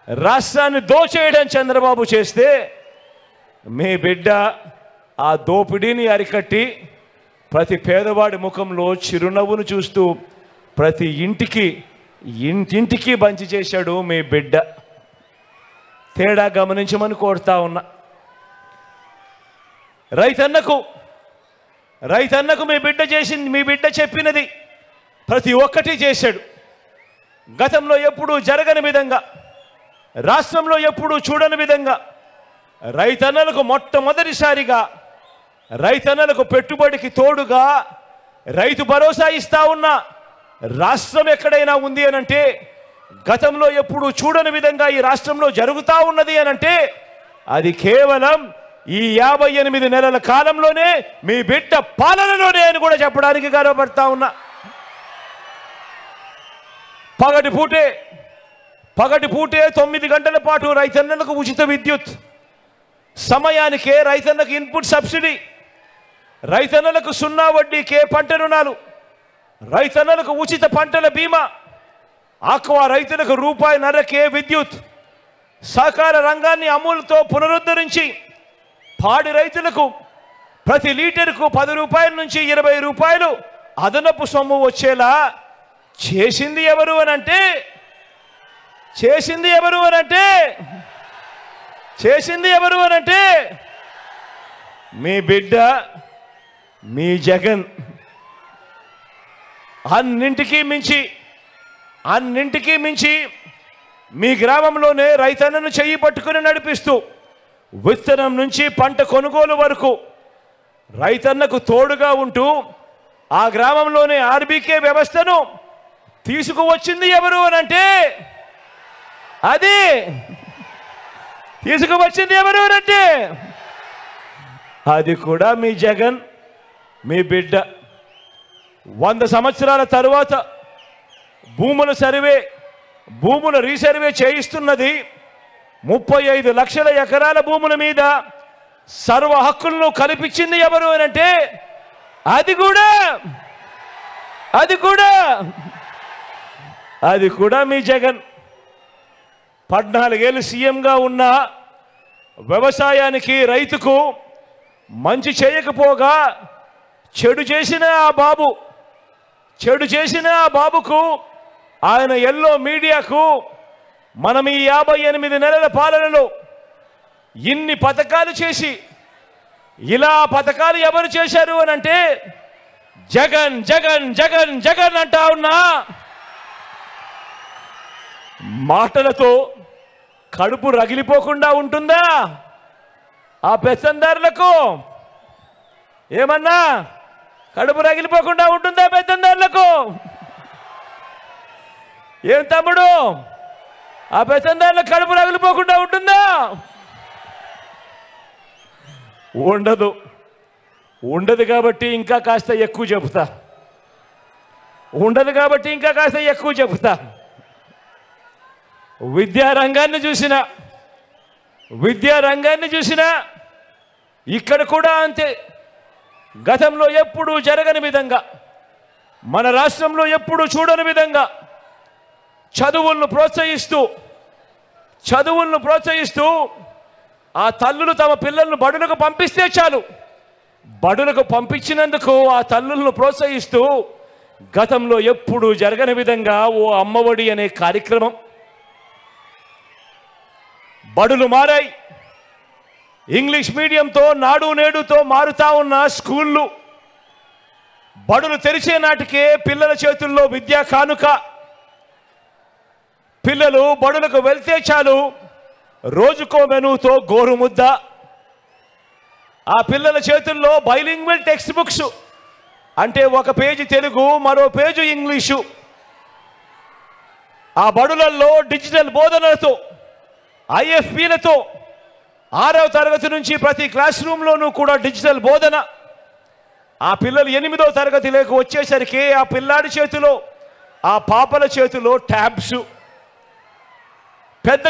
రాష్ట్రాన్ని దోచేయడం చంద్రబాబు చేస్తే మీ బిడ్డ ఆ దోపిడీని అరికట్టి ప్రతి పేదవాడి ముఖంలో చిరునవ్వును చూస్తూ ప్రతి ఇంటింటికి బంచి చేశాడు మీ బిడ్డ. తేడా గమనించమని కోరుతా ఉన్నా. రైతన్నకు మీ బిడ్డ చేసింది, మీ బిడ్డ చెప్పినది ప్రతి ఒక్కటి చేశాడు. గతంలో ఎప్పుడూ జరగని విధంగా, రాష్ట్రంలో ఎప్పుడూ చూడని విధంగా రైతన్నలకు మొట్టమొదటిసారిగా రైతన్నలకు పెట్టుబడికి తోడుగా రైతు భరోసా ఇస్తా ఉన్న రాష్ట్రం ఎక్కడైనా ఉంది అనంటే, గతంలో ఎప్పుడూ చూడని విధంగా ఈ రాష్ట్రంలో జరుగుతూ ఉన్నది అనంటే అది కేవలం ఈ 58 నెలల కాలంలోనే, మీ బిడ్డ పాలనలోనే అని కూడా చెప్పడానికి గర్వపడతా ఉన్నా. పగటి పూటే 9 గంటల పాటు రైతన్నలకు ఉచిత విద్యుత్, సమయానికే రైతన్నకు ఇన్పుట్ సబ్సిడీ, రైతన్నలకు 0 వడ్డీకే పంట రుణాలు, రైతన్నలకు ఉచిత పంటల బీమా, ఆక్వా రైతులకు ₹1.5కే విద్యుత్, సహకార రంగాన్ని అమూల్తో పునరుద్ధరించి పాడి రైతులకు ప్రతి లీటర్కు ₹10 నుంచి ₹20 అదనపు సొమ్ము వచ్చేలా చేసింది ఎవరు అనంటే మీ బిడ్డ, మీ జగన్. అన్నింటికీ మించి మీ గ్రామంలోనే రైతన్నను చెయ్యి పట్టుకుని నడిపిస్తూ విత్తనం నుంచి పంట కొనుగోలు వరకు రైతన్నకు తోడుగా ఉంటూ ఆ గ్రామంలోనే ఆర్బీకే వ్యవస్థను తీసుకువచ్చింది ఎవరు అనంటే అది కూడా మీ జగన్, మీ బిడ్డ. 100 సంవత్సరాల తరువాత భూముల రీసర్వే చేయిస్తున్నది 35 లక్షల ఎకరాల భూముల మీద సర్వ హక్కులను కల్పించింది ఎవరు అనంటే అది కూడా మీ జగన్. 14 ఏళ్ళు సీఎంగా ఉన్న వ్యవసాయానికి, రైతుకు మంచి చేయకపోగా చెడు చేసిన ఆ బాబుకు ఆయన ఎల్లో మీడియాకు మనం ఈ 58 నెలల పాలనలో ఇన్ని పథకాలు చేసి, ఇలా పథకాలు ఎవరు చేశారు అనంటే జగన్ జగన్ జగన్ జగన్ అంటా ఉన్నా మాటలతో కడుపు రగిలిపోకుండా ఉంటుందా ఆ పెత్తందారులకు? ఏమన్నా కడుపు రగిలిపోకుండా ఉంటుందా పెత్తందారులకు? ఏం తమ్ముడు, ఆ పెత్తందారులకు కడుపు రగిలిపోకుండా ఉంటుందా? ఉండదు కాబట్టి ఇంకా కాస్త ఎక్కువ చెబుతా. విద్యారంగాన్ని చూసినా ఇక్కడ కూడా అంతే. గతంలో ఎప్పుడూ జరగని విధంగా, మన రాష్ట్రంలో ఎప్పుడూ చూడని విధంగా చదువులను ప్రోత్సహిస్తూ ఆ తల్లులు తమ పిల్లలను బడులకు పంపిస్తే చాలు, బడులకు పంపించినందుకు ఆ తల్లులను ప్రోత్సహిస్తూ గతంలో ఎప్పుడూ జరగని విధంగా ఓ అమ్మఒడి అనే కార్యక్రమం. బడులు మారాయి, ఇంగ్లీష్ మీడియంతో నాడు నేడుతో మారుతా ఉన్న స్కూళ్ళు బడులు తెరిచే నాటికే పిల్లల చేతుల్లో విద్యా కానుక. పిల్లలు బడులకు వెళ్తే చాలు రోజుకో మెనూతో గోరుముద్ద. ఆ పిల్లల చేతుల్లో బైలింగ్వల్ టెక్స్ట్ బుక్స్, అంటే ఒక పేజీ తెలుగు మరో పేజీ ఇంగ్లీషు. ఆ బడులలో డిజిటల్ బోధనలతో IFPలతో 6వ తరగతి నుంచి ప్రతి క్లాస్ రూమ్లోనూ కూడా డిజిటల్ బోధన. ఆ పిల్లలు 8వ తరగతిలోకి వచ్చేసరికి ఆ పిల్లాడి చేతిలో ఆ పాపల చేతిలో ట్యాబ్స్. పెద్ద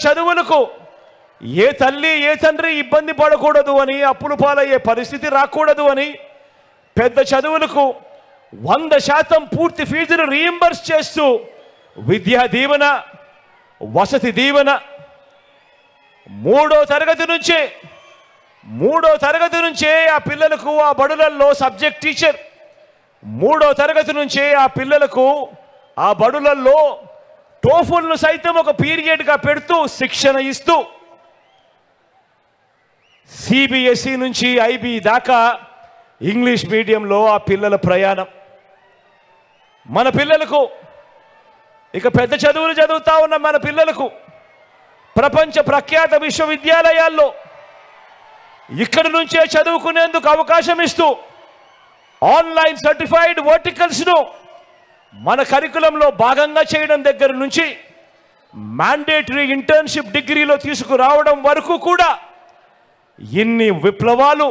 చదువులకు ఏ తల్లి ఏ తండ్రి ఇబ్బంది పడకూడదు అని, అప్పులు పాలయ్యే పరిస్థితి రాకూడదు అని పెద్ద చదువులకు 100% పూర్తి ఫీజును రీయింబర్స్ చేస్తూ విద్యా దీవెన, వసతి దీవెన. 3వ తరగతి నుంచే ఆ పిల్లలకు ఆ బడులలో సబ్జెక్ట్ టీచర్. 3వ తరగతి నుంచే ఆ పిల్లలకు ఆ బడులలో టోఫుల్ను సైతం ఒక పీరియడ్గా పెడుతూ శిక్షణ ఇస్తూ CBSE నుంచి IB దాకా ఇంగ్లీష్ మీడియంలో ఆ పిల్లల ప్రయాణం. మన పిల్లలకు ఇక పెద్ద చదువులు చదువుతా ఉన్న మన పిల్లలకు ప్రపంచ ప్రఖ్యాత విశ్వవిద్యాలయాల్లో ఇక్కడి నుంచే చదువుకునేందుకు అవకాశం ఇస్తూ ఆన్లైన్ సర్టిఫైడ్ వర్టికల్స్ను మన కరికులంలో భాగంగా చేయడం దగ్గర నుంచి మ్యాండేటరీ ఇంటర్న్షిప్ డిగ్రీలో తీసుకురావడం వరకు కూడా ఇన్ని విప్లవాలు,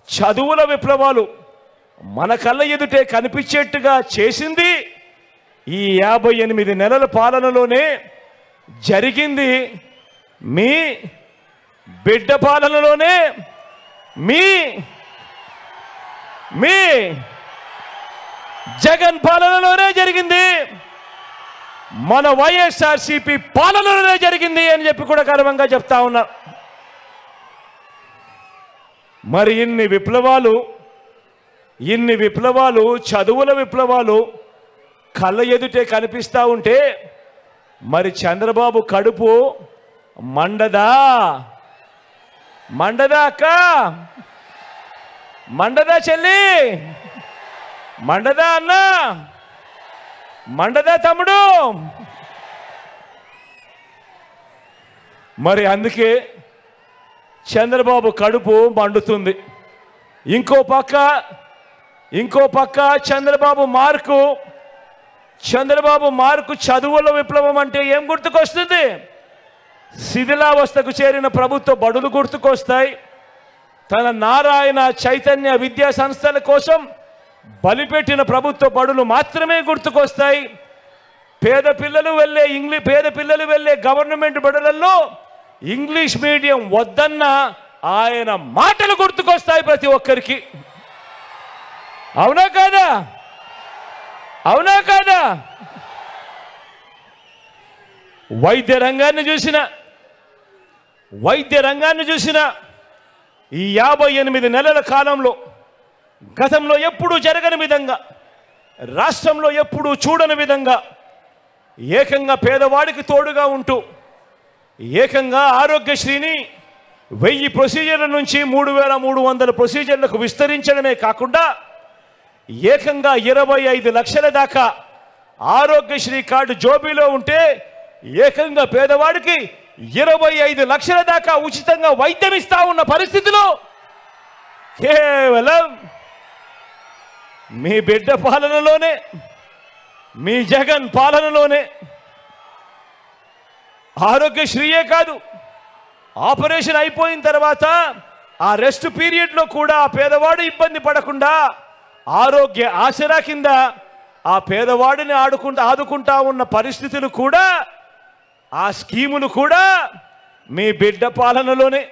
చదువుల విప్లవాలు మన కళ్ళ ఎదుటే కనిపించేట్టుగా చేసింది ఈ 58 నెలల పాలనలోనే జరిగింది. మీ బిడ్డ పాలనలోనే, మీ జగన్ పాలనలోనే జరిగింది. మన వైఎస్ఆర్సీపీ పాలనలోనే జరిగింది అని చెప్పి కూడా గర్వంగా చెప్తా ఉన్నా. మరి ఇన్ని విప్లవాలు, చదువుల విప్లవాలు కళ్ళ ఎదుటే కనిపిస్తూ ఉంటే మరి చంద్రబాబు కడుపు మండదా అక్క? మండదా చెల్లి? మండదా అన్న? మండదా తమ్ముడు? మరి అందుకే చంద్రబాబు కడుపు మండుతుంది. ఇంకో పక్క చంద్రబాబు మార్కు చదువుల విప్లవం అంటే ఏం గుర్తుకొస్తుంది? శిథిలావస్థకు చేరిన ప్రభుత్వ బడులు గుర్తుకొస్తాయి. తన నారాయణ చైతన్య విద్యా సంస్థల కోసం బలిపెట్టిన ప్రభుత్వ బడులు మాత్రమే గుర్తుకొస్తాయి. పేద పిల్లలు వెళ్ళే గవర్నమెంట్ బడులలో ఇంగ్లీష్ మీడియం వద్దన్న ఆయన మాటలు గుర్తుకొస్తాయి ప్రతి ఒక్కరికి. అవునా కాదా? వైద్య రంగాన్ని చూసిన ఈ 58 నెలల కాలంలో గతంలో ఎప్పుడూ జరగని విధంగా, రాష్ట్రంలో ఎప్పుడూ చూడని విధంగా ఏకంగా పేదవాడికి తోడుగా ఉంటూ ఏకంగా ఆరోగ్యశ్రీని 1000 ప్రొసీజర్ల నుంచి 3300 ప్రొసీజర్లకు విస్తరించడమే కాకుండా ఏకంగా 25 లక్షల దాకా ఆరోగ్యశ్రీ కార్డు జోబీలో ఉంటే ఏకంగా పేదవాడికి 25 లక్షల దాకా ఉచితంగా వైద్యం ఇస్తా ఉన్న పరిస్థితిలో కేవలం మీ బిడ్డ పాలనలోనే, మీ జగన్ పాలనలోనే ఆరోగ్యశ్రీయే కాదు, ఆపరేషన్ అయిపోయిన తర్వాత ఆ రెస్ట్ పీరియడ్లో కూడా ఆ పేదవాడు ఇబ్బంది పడకుండా ఆరోగ్య ఆసరా కింద ఆ పేదవాడిని ఆదుకుంటా ఉన్న పరిస్థితులు కూడా, ఆ స్కీములు కూడా మీ బిడ్డ పాలనలోనే.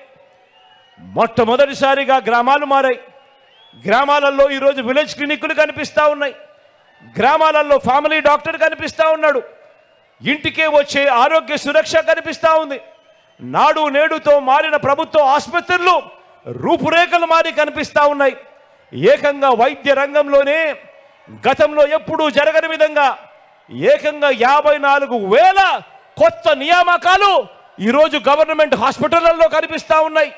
మొట్టమొదటిసారిగా గ్రామాలు మారాయి. గ్రామాలలో ఈరోజు విలేజ్ క్లినిక్లు కనిపిస్తూ ఉన్నాయి. గ్రామాలలో ఫ్యామిలీ డాక్టర్ కనిపిస్తూ ఉన్నాడు. ఇంటికే వచ్చే ఆరోగ్య సురక్ష కనిపిస్తూ ఉంది. నాడు నేడుతో మారిన ప్రభుత్వ ఆసుపత్రులు రూపురేఖలు మారి కనిపిస్తూ ఉన్నాయి. ఏకంగా వైద్య రంగంలోనే గతంలో ఎప్పుడూ జరగని విధంగా ఏకంగా 54,000 కొత్త నియామకాలు ఈరోజు గవర్నమెంట్ హాస్పిటళ్లలో కనిపిస్తూ ఉన్నాయి.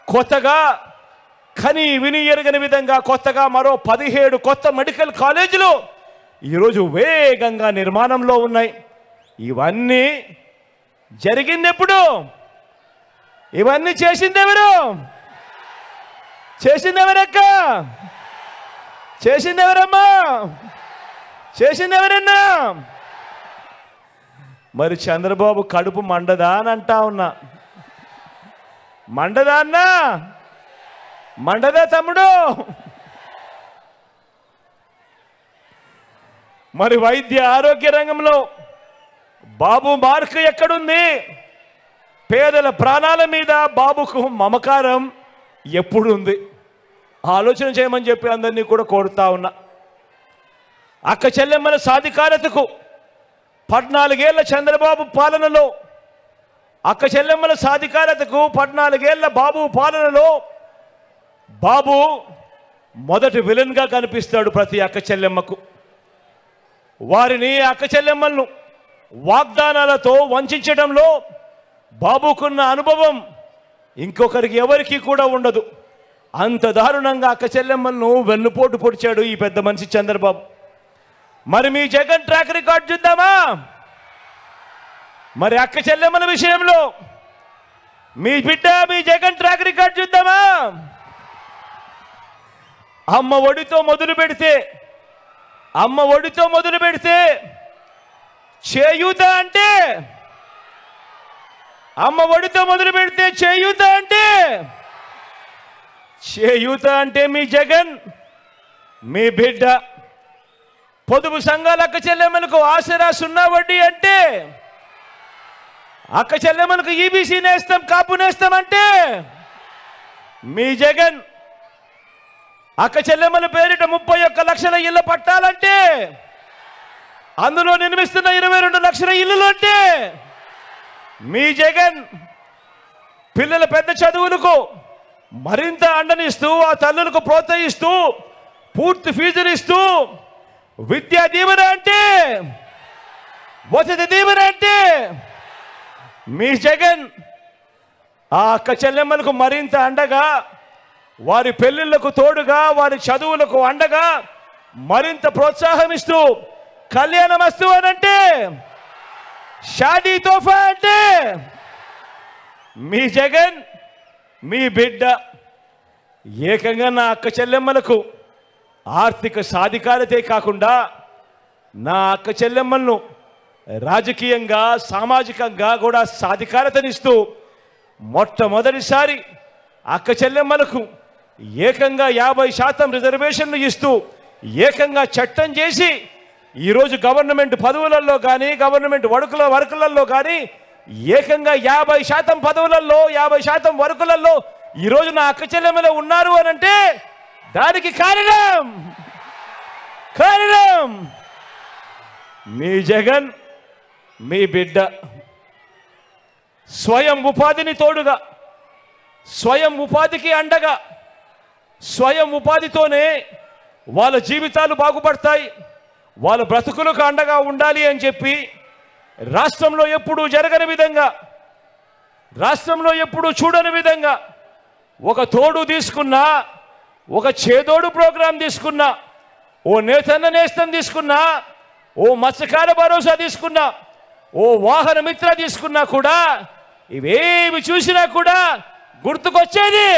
కొత్తగా కని విని ఎరగని విధంగా కొత్తగా మరో 17 కొత్త మెడికల్ కాలేజీలు ఈరోజు వేగంగా నిర్మాణంలో ఉన్నాయి. ఇవన్నీ జరిగిందెప్పుడు? ఇవన్నీ చేసిందెవరు? చేసిందెవరక్క? చేసిందెవరమ్మా? చేసిందెవరన్నా? మరి చంద్రబాబు కడుపు మండదా అని అంటా ఉన్నా. మండదా అన్నా? మండదా తమ్ముడు? మరి వైద్య ఆరోగ్య రంగంలో బాబు మార్క్ ఎక్కడుంది? పేదల ప్రాణాల మీద బాబుకు మమకారం ఎప్పుడుంది? ఆలోచన చేయమని చెప్పి అందరినీ కూడా కోరుతా ఉన్నా. అక్క చెల్లెమ్మల సాధికారతకు 14 ఏళ్ల చంద్రబాబు పాలనలో, అక్క చెల్లెమ్మల సాధికారతకు 14 ఏళ్ల బాబు పాలనలో బాబు మొదటి విలన్గా కనిపిస్తాడు ప్రతి అక్క చెల్లెమ్మకు. వారిని అక్క చెల్లెమ్మలను వాగ్దానాలతో వంచడంలో బాబుకున్న అనుభవం ఇంకొకరికి ఎవరికి కూడా ఉండదు. అంత దారుణంగా అక్క చెల్లెమ్మలను వెన్నుపోటు పొడిచాడు ఈ పెద్ద మనిషి చంద్రబాబు. మరి మీ జగన్ ట్రాక్ రికార్డ్ చూద్దామా? మరి అక్క చెల్లెమ్మల విషయంలో మీ బిడ్డ మీ జగన్ ట్రాక్ రికార్డ్ చూద్దామా? అమ్మ ఒడితో మొదలు పెడితే చేయూత అంటే, అమ్మ ఒడితో మొదలు పెడితే చేయూత అంటే మీ జగన్ మీ బిడ్డ. పొదుపు సంఘాల అక్క చెల్లెమ్మలకు ఆసరా 0 వడ్డీ అంటే, అక్క చెల్లెమ్మలకు ఈబీసీ నేస్తాం కాపు నేస్తాం అంటే మీ జగన్. అక్క చెల్లెమ్మల పేరిట 31 లక్షల ఇళ్ళ పట్టాలంటే, అందులో నిర్మిస్తున్న 22 లక్షల ఇల్లులు అంటే మీ జగన్. పిల్లల పెద్ద చదువులకు మరింత అండనిస్తూ, ఆ తల్లులకు ప్రోత్సహిస్తూ, పూర్తి ఫీజులు ఇస్తూ, విద్యా దీవెన అంటే, వసతి దీవెన అంటే మీ జగన్. ఆ అక్క చెల్లెమ్మలకు మరింత అండగా, వారి పెళ్లిళ్లకు తోడుగా, వారి చదువులకు అండగా మరింత ప్రోత్సాహం ఇస్తూ, కళ్యాణమస్తు అనంటే, షాదీ తోఫా అంటే మీ జగన్ మీ బిడ్డ. ఏకంగా నా అక్క చెల్లెమ్మలకు ఆర్థిక సాధికారతే కాకుండా నా అక్క చెల్లెమ్మలను రాజకీయంగా సామాజికంగా కూడా సాధికారతనిస్తూ మొట్టమొదటిసారి అక్క చెల్లెమ్మలకు ఏకంగా 50% రిజర్వేషన్లు ఇస్తూ ఏకంగా చట్టం చేసి ఈరోజు గవర్నమెంట్ పదవులలో కానీ, గవర్నమెంట్ వర్కులలో కానీ ఏకంగా 50% పదవులలో, 50% వర్కులలో ఈరోజు నా అక్క చెల్లెమ్మలు ఉన్నారు అని అంటే దానికి కారణం మీ జగన్ మీ బిడ్డ. స్వయం ఉపాధిని తోడుగా, స్వయం ఉపాధికి అండగా, స్వయం ఉపాధితోనే వాళ్ళ జీవితాలు బాగుపడతాయి, వాళ్ళ బ్రతుకులకు అండగా ఉండాలి అని చెప్పి రాష్ట్రంలో ఎప్పుడూ జరగని విధంగా, రాష్ట్రంలో ఎప్పుడూ చూడని విధంగా ఒక తోడు తీసుకున్నా, ఒక చేదోడు ప్రోగ్రాం తీసుకున్నా, ఓ నేతన్న నేస్తం తీసుకున్నా, ఓ మత్స్యకార భరోసా తీసుకున్నా, ఓ వాహన మిత్ర తీసుకున్నా కూడా, ఇవేమి చూసినా కూడా గుర్తుకొచ్చేది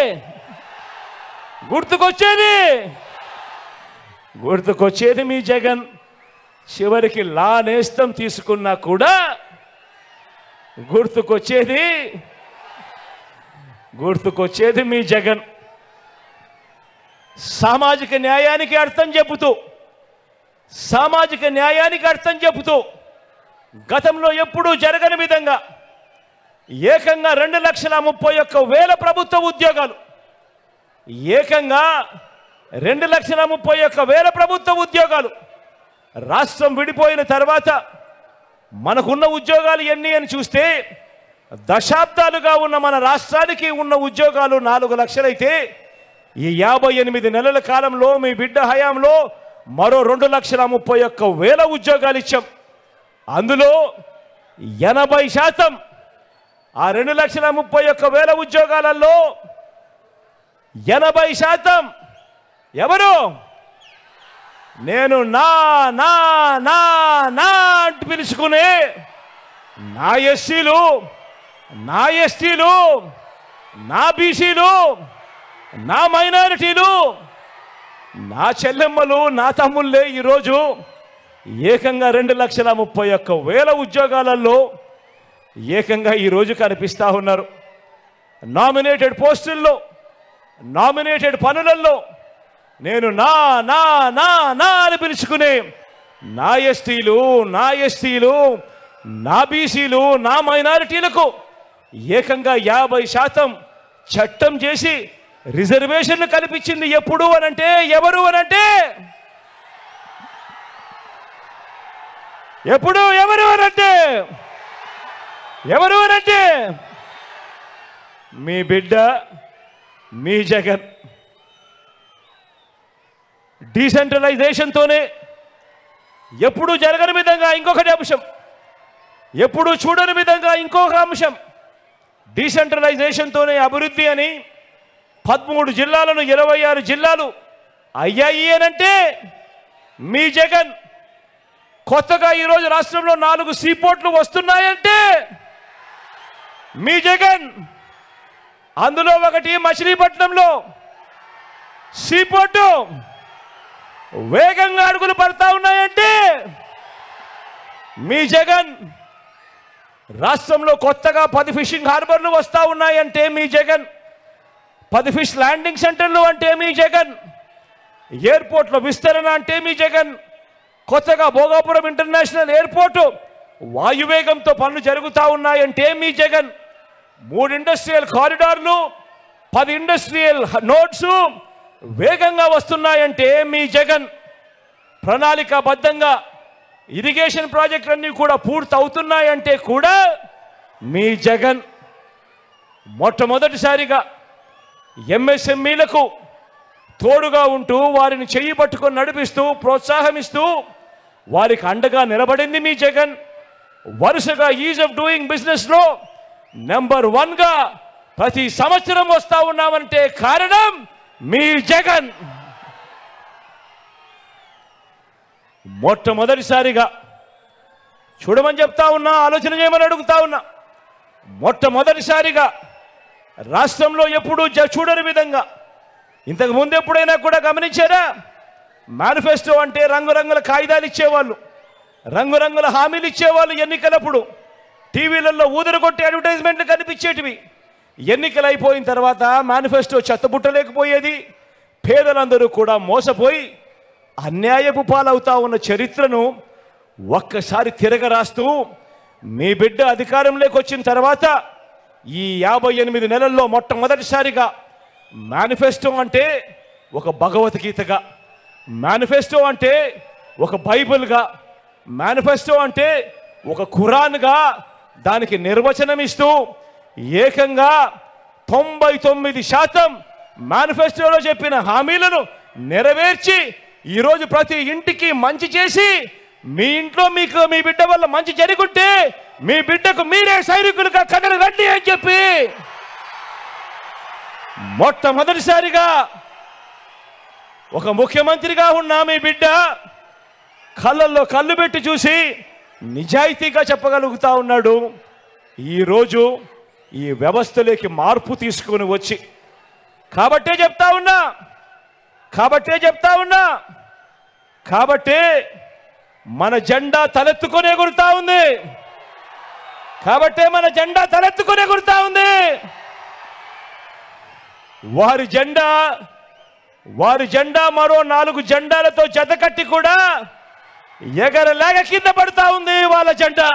మీ జగన్. చివరికి లా నేస్తం తీసుకున్నా కూడా గుర్తుకొచ్చేది మీ జగన్. సామాజిక న్యాయానికి అర్థం చెబుతూ గతంలో ఎప్పుడూ జరగని విధంగా ఏకంగా 2,31,000 ప్రభుత్వ ఉద్యోగాలు, ఏకంగా 2,31,000 ప్రభుత్వ ఉద్యోగాలు. రాష్ట్రం విడిపోయిన తర్వాత మనకున్న ఉద్యోగాలు ఎన్ని అని చూస్తే దశాబ్దాలుగా ఉన్న మన రాష్ట్రానికి ఉన్న ఉద్యోగాలు 4 లక్షలైతే ఈ 58 నెలల కాలంలో మీ బిడ్డ హయాంలో మరో 2,31,000 ఉద్యోగాలు ఇచ్చాం. అందులో 80% ఆ 2,31,000 ఉద్యోగాలలో 80% ఎవరు? నేను నా నా నా నా అంటూ పిలుచుకునే నా ఎస్సీలు, నా ఎస్టీలు, నా బీసీలు, నా మైనారిటీలు, నా చెల్లెమ్మలు, నా తమ్ముళ్ళే ఈరోజు ఏకంగా 2,31,000 ఉద్యోగాలలో ఏకంగా ఈరోజు కనిపిస్తూ ఉన్నారు. నామినేటెడ్ పోస్టుల్లో, నామినేటెడ్ పనులలో నేను నా నా నా నా అని పిలుచుకునే నా ఎస్టీలు, నా ఎస్టీలు, నా బీసీలు, నా మైనారిటీలకు ఏకంగా 50% చట్టం చేసి రిజర్వేషన్లు కల్పించింది ఎప్పుడు అనంటే ఎవరు అనంటే ఎప్పుడు ఎవరు అనంటే ఎవరు అనంటే మీ బిడ్డ, మీ జగన్. డీసెంట్రలైజేషన్తోనే ఎప్పుడు జరగని విధంగా ఇంకొకటి అంశం, ఎప్పుడు చూడని విధంగా ఇంకొక అంశం, డీసెంట్రలైజేషన్తోనే అభివృద్ధి అని 13 జిల్లాలను 26 జిల్లాలు అయ్యాయి అనంటే మీ జగన్. కొత్తగా ఈరోజు రాష్ట్రంలో 4 సీపోర్ట్లు వస్తున్నాయంటే మీ జగన్. అందులో ఒకటి మచిలీపట్నంలో సీపోర్టు వేగంగా అడుగులు పడతా ఉన్నాయంటే మీ జగన్. రాష్ట్రంలో కొత్తగా 10 ఫిషింగ్ హార్బర్లు వస్తూ ఉన్నాయంటే మీ జగన్. 10 ఫిష్ ల్యాండింగ్ సెంటర్లు అంటే మీ జగన్. ఎయిర్పోర్ట్లో విస్తరణ అంటే మీ జగన్. కొత్తగా భోగాపురం ఇంటర్నేషనల్ ఎయిర్పోర్టు వాయువేగంతో పనులు జరుగుతూ ఉన్నాయంటే మీ జగన్. 3 ఇండస్ట్రియల్ కారిడార్లు, 10 ఇండస్ట్రియల్ నోడ్స్ వేగంగా వస్తున్నాయంటే మీ జగన్. ప్రణాళికాబద్ధంగా ఇరిగేషన్ ప్రాజెక్టులన్నీ కూడా పూర్తి అవుతున్నాయంటే కూడా మీ జగన్. మొట్టమొదటిసారిగా ఎంఎస్ఎంఈలకు తోడుగా ఉంటూ వారిని చెయ్యి పట్టుకొని నడిపిస్తూ ప్రోత్సాహమిస్తూ వారికి అండగా నిలబడింది మీ జగన్. వరుసగా ఈజ్ ఆఫ్ డూయింగ్ బిజినెస్లో నెంబర్ 1గా ప్రతి సంవత్సరం వస్తూ ఉన్నామంటే కారణం మీ జగన్. మొట్టమొదటిసారిగా చూడమని చెప్తా ఉన్నా, ఆలోచన చేయమని అడుగుతా ఉన్నా. మొట్టమొదటిసారిగా రాష్ట్రంలో ఎప్పుడూ చూడని విధంగా, ఇంతకు ముందు ఎప్పుడైనా కూడా గమనించారా? మేనిఫెస్టో అంటే రంగురంగుల కాగితాలు ఇచ్చేవాళ్ళు, రంగురంగుల హామీలు ఇచ్చేవాళ్ళు. ఎన్నికలప్పుడు టీవీలలో ఊదరు కొట్టి అడ్వర్టైజ్మెంట్లు కనిపించేటివి. ఎన్నికలు అయిపోయిన తర్వాత మేనిఫెస్టో చెత్తబుట్టలేకపోయేది. పేదలందరూ కూడా మోసపోయి అన్యాయపు పాలవుతా ఉన్న చరిత్రను ఒక్కసారి తిరగరాస్తూ మీ బిడ్డ అధికారంలోకి వచ్చిన తర్వాత ఈ 58 నెలల్లో మొట్టమొదటిసారిగా మేనిఫెస్టో అంటే ఒక భగవద్గీతగా, మేనిఫెస్టో అంటే ఒక బైబిల్గా, మేనిఫెస్టో అంటే ఒక ఖురాన్గా దానికి నిర్వచనం ఇస్తూ ఏకంగా 99% మేనిఫెస్టోలో చెప్పిన హామీలను నెరవేర్చి ఈరోజు ప్రతి ఇంటికి మంచి చేసి మీ ఇంట్లో మీకు మీ బిడ్డ వల్ల మంచి జరుగుంటే మీ బిడ్డకు మీరే సైనికులుగా కథలు రండి అని చెప్పి మొట్టమొదటిసారిగా ఒక ముఖ్యమంత్రిగా ఉన్న మీ బిడ్డ కళ్ళల్లో కళ్ళు పెట్టి చూసి నిజాయితీగా చెప్పగలుగుతా ఉన్నాడు. ఈరోజు ఈ వ్యవస్థలోకి మార్పు తీసుకుని వచ్చి కాబట్టే చెప్తా ఉన్నా కాబట్టే మన జెండా తలెత్తుకునే ఎగురుతా ఉంది. కాబట్టే మన జెండా తలెత్తుకునే ఎగురుతా ఉంది. వారి జెండా మరో 4 జెండాలతో జతకట్టి కూడా ఎగరలేక కింద పడతా ఉంది వాళ్ళ జెండా.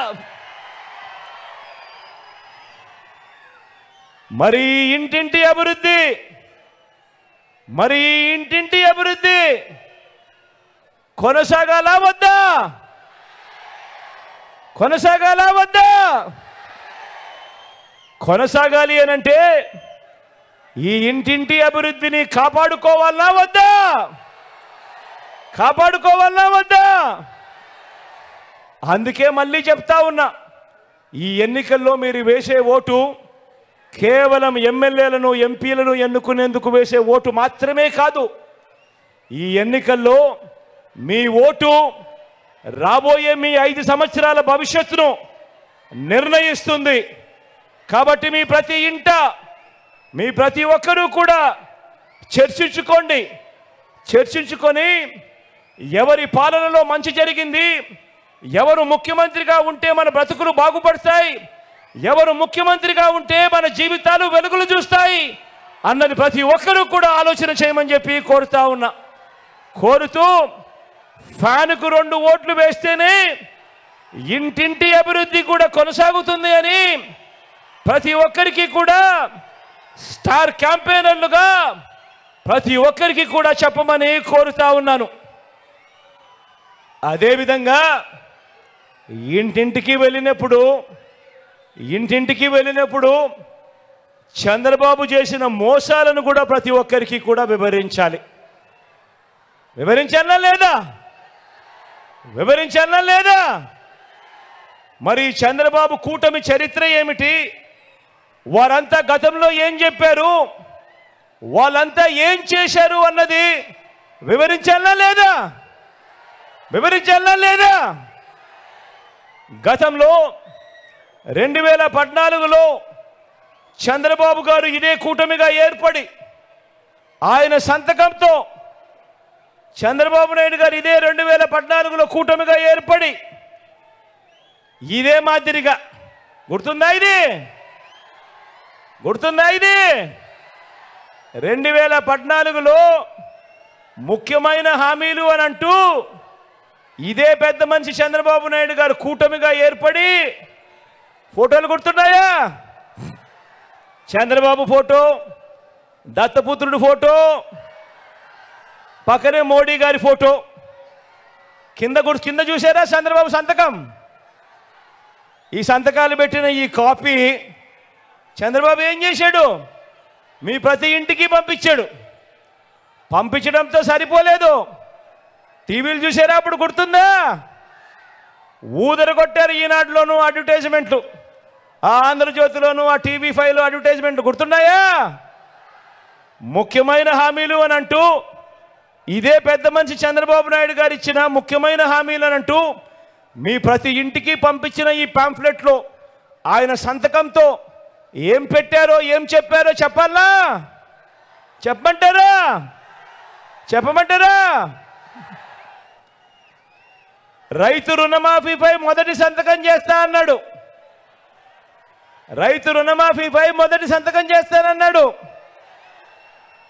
మరి ఇంటింటి అభివృద్ధి కొనసాగాలా వద్దా? కొనసాగాలి అనంటే ఈ ఇంటింటి అభివృద్ధిని కాపాడుకోవాలా వద్దా? అందుకే మళ్ళీ చెప్తా ఉన్నా, ఈ ఎన్నికల్లో మీరు వేసే ఓటు కేవలం ఎమ్మెల్యేలను ఎంపీలను ఎన్నుకునేందుకు వేసే ఓటు మాత్రమే కాదు. ఈ ఎన్నికల్లో మీ ఓటు రాబోయే మీ 5 సంవత్సరాల భవిష్యత్తును నిర్ణయిస్తుంది. కాబట్టి మీ ప్రతి ఇంట మీ ప్రతి ఒక్కరూ కూడా చర్చించుకొని ఎవరి పాలనలో మంచి జరిగింది, ఎవరు ముఖ్యమంత్రిగా ఉంటే మన బ్రతుకులు బాగుపడతాయి, ఎవరు ముఖ్యమంత్రిగా ఉంటే మన జీవితాలు వెలుగులు చూస్తాయి అన్నది ప్రతి ఒక్కరూ కూడా ఆలోచన చేయమని చెప్పి కోరుతూ ఫ్యాన్కు 2 ఓట్లు వేస్తేనే ఇంటింటి అభివృద్ధి కూడా కొనసాగుతుంది అని ప్రతి ఒక్కరికి కూడా స్టార్ క్యాంపెయినర్లుగా ప్రతి ఒక్కరికి కూడా చెప్పమని కోరుతా ఉన్నాను. అదేవిధంగా ఇంటింటికి వెళ్ళినప్పుడు చంద్రబాబు చేసిన మోసాలను కూడా ప్రతి ఒక్కరికి కూడా వివరించాలా లేదా? మరి చంద్రబాబు కూటమి చరిత్ర ఏమిటి, వారంతా గతంలో ఏం చెప్పారు, వాళ్ళంతా ఏం చేశారు అన్నది వివరించాలా లేదా? గతంలో 2014లో చంద్రబాబు గారు ఇదే కూటమిగా ఏర్పడి ఆయన సంతకంతో చంద్రబాబు నాయుడు గారు ఇదే 2014లో కూటమిగా ఏర్పడి ఇదే మాదిరిగా గుర్తుందా ఇది 2014లో ముఖ్యమైన హామీలు అని అంటూ ఇదే పెద్ద మనిషి చంద్రబాబు నాయుడు గారు కూటమిగా ఏర్పడి ఫోటోలు గుర్తున్నాయా? చంద్రబాబు ఫోటో, దత్తపుత్రుడు ఫోటో, పక్కనే మోడీ గారి ఫోటో, కింద చూసారా చంద్రబాబు సంతకం? ఈ సంతకాలు పెట్టిన ఈ కాపీ చంద్రబాబు ఏం చేశాడు? మీ ప్రతి ఇంటికి పంపించడంతో సరిపోలేదు. టీవీలు చూసారా? అప్పుడు గుర్తుందా? ఊదరగొట్టారు. ఈనాడులోనూ అడ్వర్టైజ్మెంట్లు, ఆ ఆంధ్రజ్యోతిలోనూ, ఆ TV5లో అడ్వర్టైజ్మెంట్లు గుర్తున్నాయా? ముఖ్యమైన హామీలు అని అంటూ ఇదే పెద్ద మనిషి చంద్రబాబు నాయుడు గారు ఇచ్చిన ముఖ్యమైన హామీలు అని అంటూ మీ ప్రతి ఇంటికి పంపించిన ఈ పాంఫ్లెట్లో ఆయన సంతకంతో ఏం పెట్టారో ఏం చెప్పారో చెప్పమంటారా? రైతు రుణమాఫీపై మొదటి సంతకం చేస్తా అన్నాడు.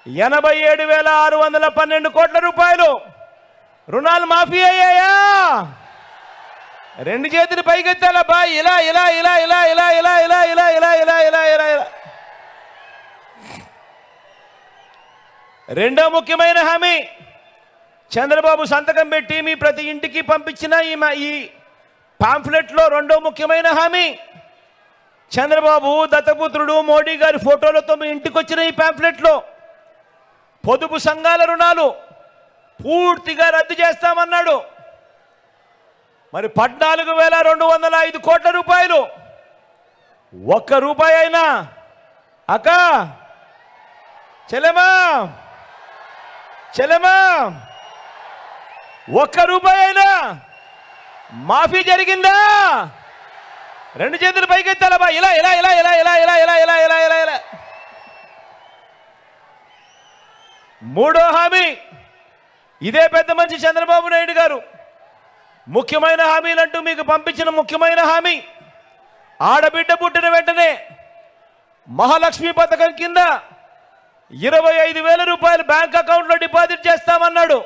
87,612 కోట్ల రూపాయలు రుణాలు మాఫీ అయ్యాయా? 2 చేతులు పైకెత్తాలా బా? ఇలా. రెండో ముఖ్యమైన హామీ చంద్రబాబు సంతకం పెట్టి మీ ప్రతి ఇంటికి పంపించిన ఈ పాంఫ్లెట్లో రెండో ముఖ్యమైన హామీ చంద్రబాబు దత్తపుత్రుడు మోడీ గారి ఫోటోలతో మీ ఇంటికి వచ్చిన ఈ పాంఫ్లెట్లో పొదుపు సంఘాల రుణాలు పూర్తిగా రద్దు చేస్తామన్నాడు. మరి 14,205 కోట్ల రూపాయలు ఒక్క రూపాయి అయినా అక్క చెల్లెమా ఒక్క రూపాయి అయినా మాఫీ జరిగిందా? 2 చేతులు పైకెత్తాలబా. ఇలా. మూడో హామీ ఇదే పెద్ద మనిషి చంద్రబాబు నాయుడు గారు ముఖ్యమైన హామీలంటూ మీకు పంపించిన ముఖ్యమైన హామీ ఆడబిడ్డ పుట్టిన వెంటనే మహాలక్ష్మి పథకం కింద 25,000 రూపాయలు బ్యాంక్ అకౌంట్లో డిపాజిట్ చేస్తామన్నాడు.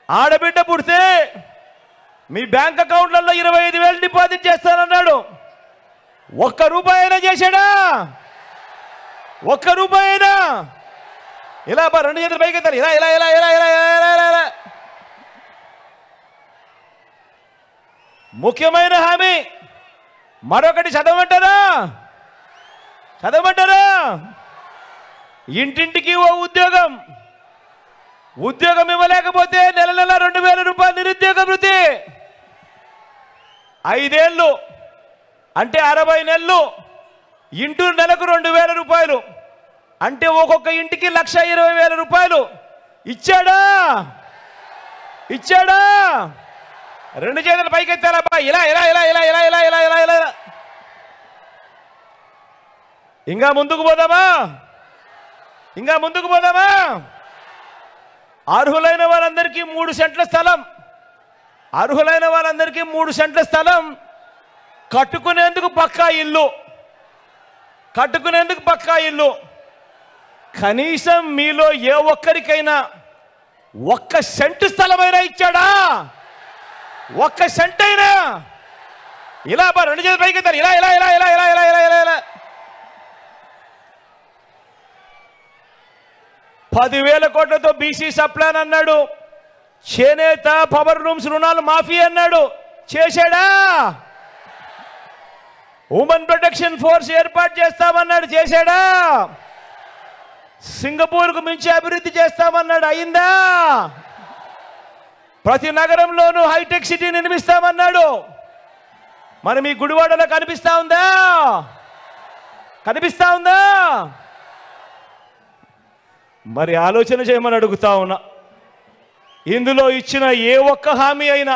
ఆడబిడ్డ పుడితే మీ బ్యాంక్ అకౌంట్లలో 25,000 డిపాజిట్ చేస్తానన్నాడు. ఒక్క రూపాయి అయినా చేశాడా? ఒక్క రూపాయి అయినా? ఇలా 2 చేతులు పైకెత్తారు. ఇలా. ముఖ్యమైన హామీ మరొకటి చదవమంటారా? ఇంటింటికి ఓ ఉద్యోగం ఇవ్వలేకపోతే నెల 2,000 రూపాయలు నిరుద్యోగ వృత్తి. 5 ఏళ్ళు అంటే 60 నెలలు ఇంటూ నెలకు 2,000 రూపాయలు అంటే ఒక్కొక్క ఇంటికి 1,20,000 రూపాయలు ఇచ్చాడా? ఇచ్చాడా? 2 చేతులు పైకెత్తారబ్బా. ఇలా ఇలా ఇలా ఇలా ఇలా ఇలా ఇలా ఇలా ఇలా ఇంకా ముందుకు పోదామా? ఇంకా ముందుకు పోదామా? అర్హులైన వారందరికీ 3 సెంట్ల స్థలం, అర్హులైన వారందరికీ 3 సెంట్ల స్థలం, కట్టుకునేందుకు పక్కా ఇల్లు, కట్టుకునేందుకు పక్కా ఇల్లు. కనీసం మీలో ఏ ఒక్కరికైనా 1 సెంటు స్థలమైనా ఇచ్చాడా? 1 సెంట్ అయినా? ఇలా 2 చేతులు పైకి ఎత్తారు. ఇలా ఇలా ఇలా ఇలా ఇలా ఇలా ఇలా ఇలా ఇలా 10,000 కోట్లతో బీసీ సప్లాన్ అన్నాడు. చేనేత పవర్ రూమ్స్ రుణాలు మాఫీ అన్నాడు. చేశాడా? ఉమెన్ ప్రొటెక్షన్ ఫోర్స్ ఏర్పాటు చేస్తామన్నాడు. చేశాడా? సింగపూర్కు మించి అభివృద్ధి చేస్తామన్నాడు. అయిందా? ప్రతి నగరంలోనూ హైటెక్ సిటీ నిర్మిస్తామన్నాడు. మరి మీ గుడివాడలో కనిపిస్తా ఉందా? కనిపిస్తా ఉందా? మరి ఆలోచన చేయమని అడుగుతా ఉన్నా. ఇందులో ఇచ్చిన ఏ ఒక్క హామీ అయినా,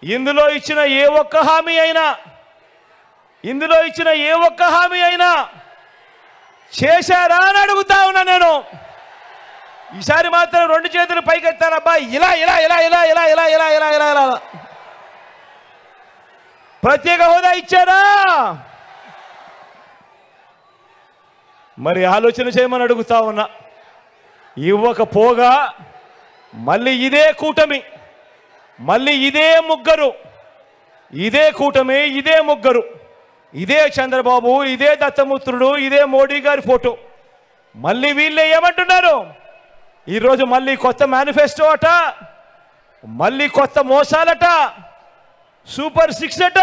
ఇందులో ఇచ్చిన ఏ ఒక్క హామీ అయినా, ఇందులో ఇచ్చిన ఏ ఒక్క హామీ అయినా చేశారా అని అడుగుతా ఉన్నా నేను. ఈసారి మాత్రం 2 చేతులు పైకెత్తారబ్బా. ఇలా ఇలా ఇలా ఇలా ఇలా ఇలా ఇలా ఇలా ఇలా ఇలా ప్రత్యేక హోదా ఇచ్చారా? మరి ఆలోచన చేయమని అడుగుతా ఉన్నా. ఇవ్వకపోగా మళ్ళీ ఇదే కూటమి, మళ్ళీ ఇదే ముగ్గురు, ఇదే కూటమి, ఇదే ముగ్గురు, ఇదే చంద్రబాబు, ఇదే దత్తముత్రుడు, ఇదే మోడీ గారి ఫోటో. మళ్ళీ వీళ్ళే ఏమంటున్నారు? ఈరోజు మళ్ళీ కొత్త మేనిఫెస్టో అట, మళ్ళీ కొత్త మోసాలట, సూపర్ 6 అట,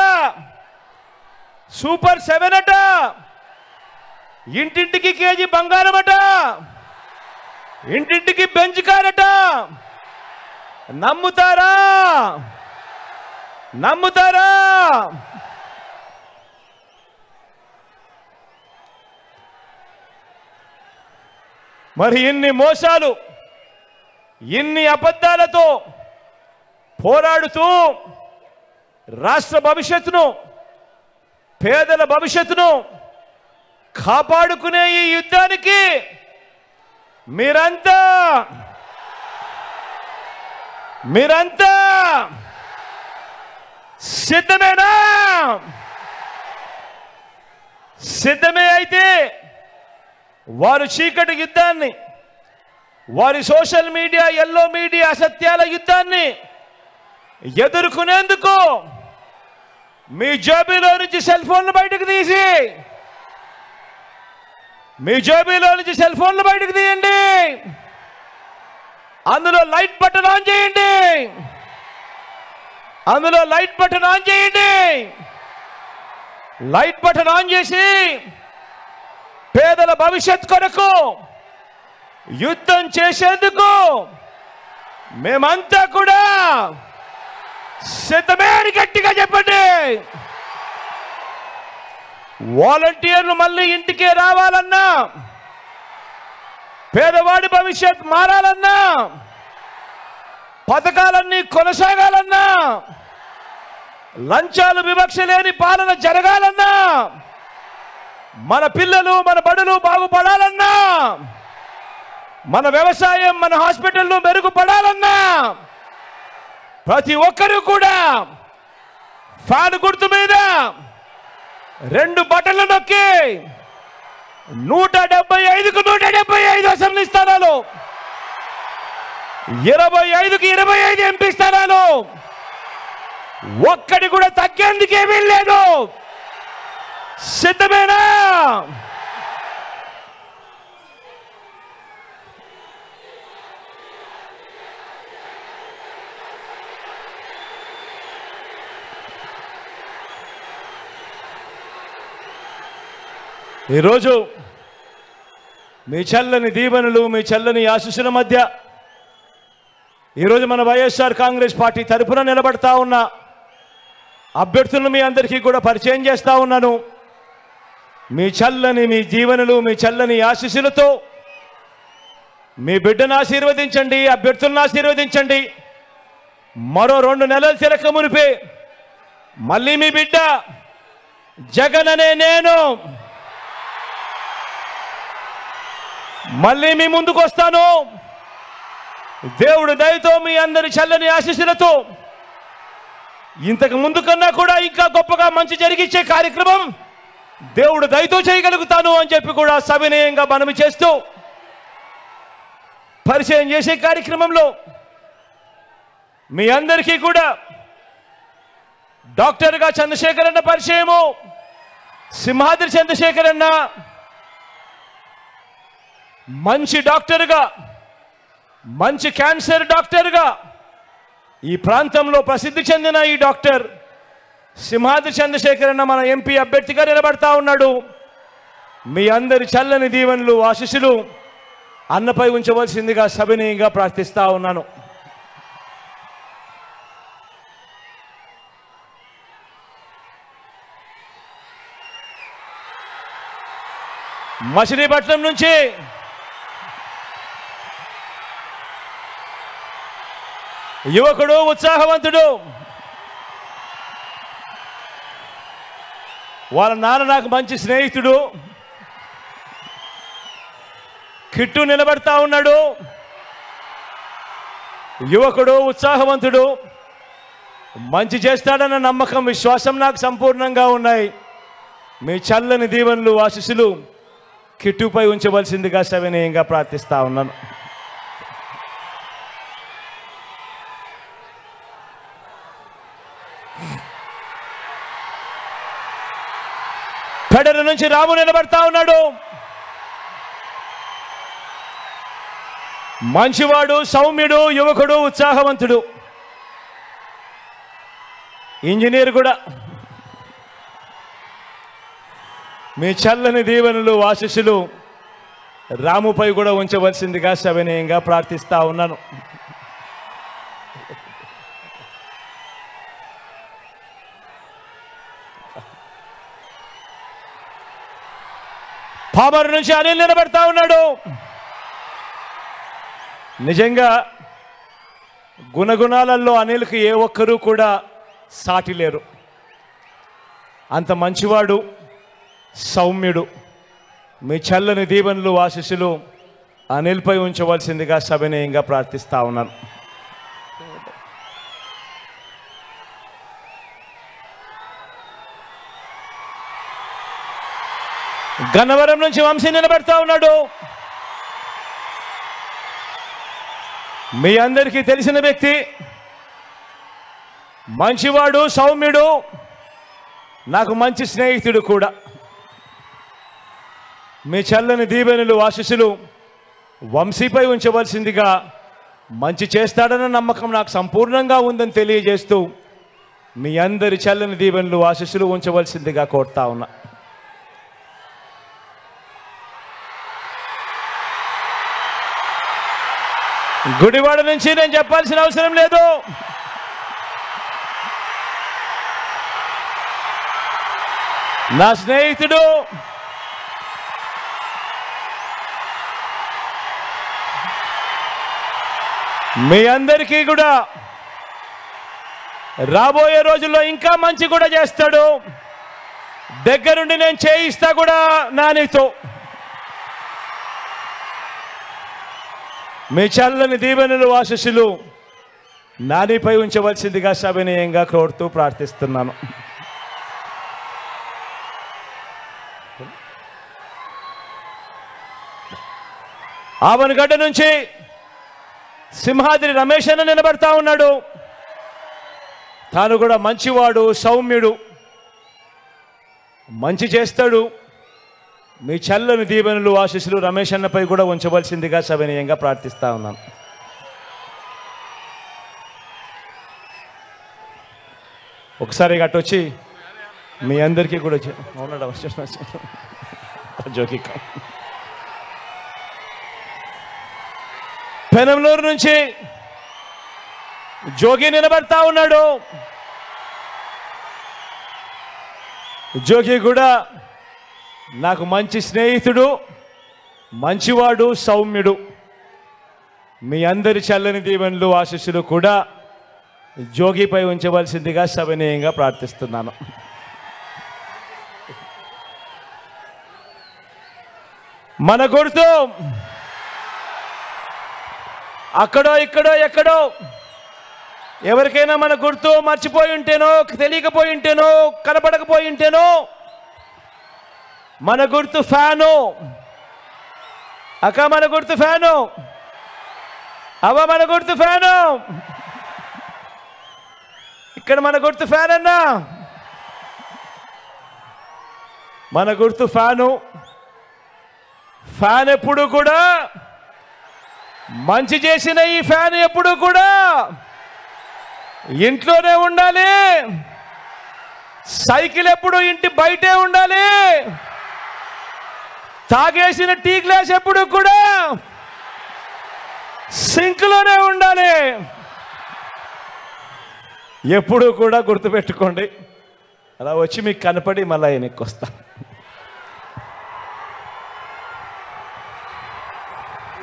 సూపర్ 7 అట, ఇంటింటికి కేజీ బంగారం అట, ఇంటింటికి బెంచ్ కారట. నమ్ముతారా? నమ్ముతారా? మరి ఇన్ని మోసాలు, ఇన్ని అబద్ధాలతో పోరాడుతూ రాష్ట్ర భవిష్యత్తును, పేదల భవిష్యత్తును కాపాడుకునే ఈ యుద్ధానికి మీరంతా సిద్ధమేనా? సిద్ధమే అయితే వారు చీకటి యుద్ధాన్ని, వారి సోషల్ మీడియా, ఎల్లో మీడియా అసత్యాల యుద్ధాన్ని ఎదుర్కొనేందుకు మీ జేబులో నుంచి సెల్ ఫోన్లు బయటకు తీసి, మీ జేబులో నుంచి సెల్ ఫోన్లు బయటకు తీయండి. అందులో లైట్ బటన్ ఆన్ చేయండి. అందులో లైట్ బటన్ ఆన్ చేయండి. లైట్ బటన్ ఆన్ చేసి పేదల భవిష్యత్ కొరకు యుద్ధం చేసేందుకు మేమంతా కూడా సిద్ధమే అని గట్టిగా చెప్పండి. వాలంటీర్లు మళ్ళీ ఇంటికే రావాలన్నా, పేదవాడి భవిష్యత్ మారాలన్నా, పథకాలన్నీ కొనసాగాలన్నా, లంచాలు వివక్ష లేని పాలన జరగాలన్నా, మన పిల్లలు, మన బడులు బాగుపడాలన్నా, మన వ్యవసాయం, మన హాస్పిటల్లు మెరుగుపడాలన్నా ప్రతి ఒక్కరూ కూడా ఫ్యాన్ గుర్తు మీద 2 బటన్లు నొక్కి 175కు 175 అసెంబ్లీ స్థానాలు, 25కి 25 ఎంపీ స్థానాలు, ఒక్కడి కూడా తగ్గేందుకేమీ లేదు. సిద్ధమేనా? ఈరోజు మీ చల్లని దీవెనలు, మీ చల్లని ఆశీస్సుల మధ్య ఈరోజు మన వైఎస్ఆర్ కాంగ్రెస్ పార్టీ తరఫున నిలబడతా ఉన్న అభ్యర్థులను మీ అందరికీ కూడా పరిచయం చేస్తా ఉన్నాను. మీ చల్లని మీ జీవనులు, మీ చల్లని ఆశీస్సులతో మీ బిడ్డను ఆశీర్వదించండి, అభ్యర్థులను ఆశీర్వదించండి. మరో 2 నెలలు తిరక మునిపే మళ్ళీ మీ బిడ్డ జగన్ అనే నేను మళ్ళీ మీ ముందుకు వస్తాను. దేవుడు దయతో మీ అందరి చల్లని ఆశీస్సులతో ఇంతకు ముందు కన్నా కూడా ఇంకా గొప్పగా మంచి జరిగించే కార్యక్రమం దేవుడు దయతో చేయగలుగుతాను అని చెప్పి కూడా సవినయంగా మనవి చేస్తూ పరిచయం చేసే కార్యక్రమంలో మీ అందరికీ కూడా డాక్టర్గా చంద్రశేఖర్ అన్న పరిచయము. సింహాద్రి చంద్రశేఖర్ అన్న మంచి డాక్టర్గా, మంచి క్యాన్సర్ డాక్టర్గా ఈ ప్రాంతంలో ప్రసిద్ధి చెందిన ఈ డాక్టర్ సింహాద్రి చంద్రశేఖర్ అన్న మన ఎంపీ అభ్యర్థిగా నిలబడతా ఉన్నాడు. మీ అందరి చల్లని దీవెనలు, ఆశీస్సులు అన్నపై ఉంచవలసిందిగా సవినయంగా ప్రార్థిస్తా ఉన్నాను. మచిలీపట్నం నుంచి యువకుడు, ఉత్సాహవంతుడు, వాళ్ళ నాన్న నాకు మంచి స్నేహితుడు, కిట్టు నిలబడతా ఉన్నాడు. యువకుడు, ఉత్సాహవంతుడు, మంచి చేస్తాడన్న నమ్మకం, విశ్వాసం నాకు సంపూర్ణంగా ఉన్నాయి. మీ చల్లని దీవెనలు, ఆశీస్సులు కిట్టుపై ఉంచవలసిందిగా సవినయంగా ప్రార్థిస్తా ఉన్నాను. పెడర నుంచి రాము నిలబడతా ఉన్నాడు. మంచివాడు, సౌమ్యుడు, యువకుడు, ఉత్సాహవంతుడు, ఇంజనీర్ కూడా. మీ చల్లని దీవెనలు, ఆశీస్సులు రాముపై కూడా ఉంచవలసిందిగా సవినయంగా ప్రార్థిస్తా ఉన్నాను. పామరు నుంచి అనిల్ నిలబడతా ఉన్నాడు. నిజంగా గుణగుణాలలో అనిల్కి ఏ ఒక్కరూ కూడా సాటి లేరు. అంత మంచివాడు, సౌమ్యుడు. మీ చల్లని దీవెనలు, ఆశీస్సులు అనిల్పై ఉంచవలసిందిగా సవినయంగా ప్రార్థిస్తా ఉన్నాను. గన్నవరం నుంచి వంశీ నిలబడతా ఉన్నాడు. మీ అందరికీ తెలిసిన వ్యక్తి, మంచివాడు, సౌమ్యుడు, నాకు మంచి స్నేహితుడు కూడా. మీ చల్లని దీవెనలు, ఆశీస్సులు వంశీపై ఉంచవలసిందిగా, మంచి చేస్తాడన్న నమ్మకం నాకు సంపూర్ణంగా ఉందని తెలియజేస్తూ మీ అందరి చల్లని దీవెనలు, ఆశీస్సులు ఉంచవలసిందిగా కోరుతా ఉన్నా. గుడివాడ నుంచి నేను చెప్పాల్సిన అవసరం లేదు. నా స్నేహితుడు, మీ అందరికీ కూడా రాబోయే రోజుల్లో ఇంకా మంచి కూడా చేస్తాడు. దగ్గరుండి నేను చేయిస్తా కూడా నానితో. మీ చల్లని దీవెనలు, ఆశీస్సులు నానిపై ఉంచవలసిందిగా సవినయంగా కోరుతూ ప్రార్థిస్తున్నాను. ఆవనగడ్డ నుంచి సింహాద్రి రమేష్ అన్న నిలబడతా ఉన్నాడు. తాను కూడా మంచివాడు, సౌమ్యుడు, మంచి చేస్తాడు. మీ చల్లని దీవెనలు, ఆశీస్సులు రమేష్ అన్నపై కూడా ఉంచవలసిందిగా సవినయంగా ప్రార్థిస్తా ఉన్నాను. ఒకసారి గట్టొచ్చి మీ అందరికీ కూడా జోకి. పెనంలూరు నుంచి జోగి నిలబడతా ఉన్నాడు. జోగి కూడా నాకు మంచి స్నేహితుడు, మంచివాడు, సౌమ్యుడు. మీ అందరి చల్లని దీవెనలు ఆశీస్సులు కూడా జోగిపై ఉంచవలసిందిగా సవినయంగా ప్రార్థిస్తున్నాను. మన గుర్తు అక్కడో ఇక్కడో ఎక్కడో ఎవరికైనా మన గుర్తు మర్చిపోయి ఉంటేనో, తెలియకపోయి ఉంటేనో, కనపడకపోయి ఉంటేనో, మన గుర్తు ఫ్యాను. అక్క మన గుర్తు ఫ్యాను. అవ్వ మన గుర్తు ఫ్యాను. ఇక్కడ మన గుర్తు ఫ్యాన్ అన్నా. మన గుర్తు ఫ్యాను. ఫ్యాన్ ఎప్పుడు కూడా మంచి చేసిన ఈ ఫ్యాన్ ఎప్పుడు కూడా ఇంట్లోనే ఉండాలి. సైకిల్ ఎప్పుడు ఇంటి బయటే ఉండాలి. తాగేసిన టీ గ్లాస్ ఎప్పుడు కూడా సింక్లోనే ఉండాలి. ఎప్పుడు కూడా గుర్తుపెట్టుకోండి. అలా వచ్చి మీకు కనపడి మళ్ళీ వెనక్కి వస్తా.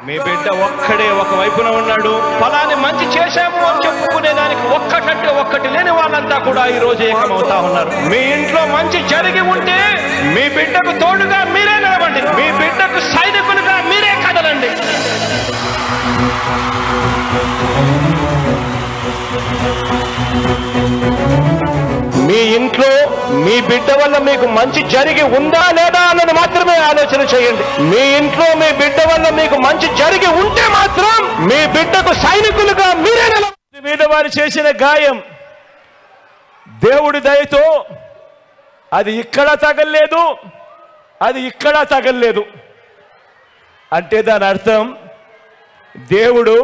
మీ బిడ్డ ఒక్కడే ఒక వైపున ఉన్నాడు. ఫలాన్ని మంచి చేశాము అని చెప్పుకునే దానికి ఒక్కటంటే ఒక్కటి లేని వాళ్ళంతా కూడా ఈ రోజు ఏకమవుతా ఉన్నారు. మీ ఇంట్లో మంచి జరిగి ఉంటే మీ బిడ్డకు తోడుగా మీరే నిలబండి. మీ బిడ్డకు సైనికులుగా మీరే కదలండి. మీ ఇంట్లో మీ బిడ్డ వల్ల మీకు మంచి జరిగి ఉందా లేదా అన్నది మాత్రమే ఆలోచన చేయండి. మీ ఇంట్లో మీ బిడ్డ వల్ల మీకు మంచి జరిగి ఉంటే మాత్రం మీ బిడ్డకు సైనికులుగా మీరే నిలబడి. మీద వారు చేసిన గాయం దేవుడి దయతో అది ఇక్కడ తగల్లేదు, అది ఇక్కడ తగల్లేదు. అంటే దాని అర్థం దేవుడు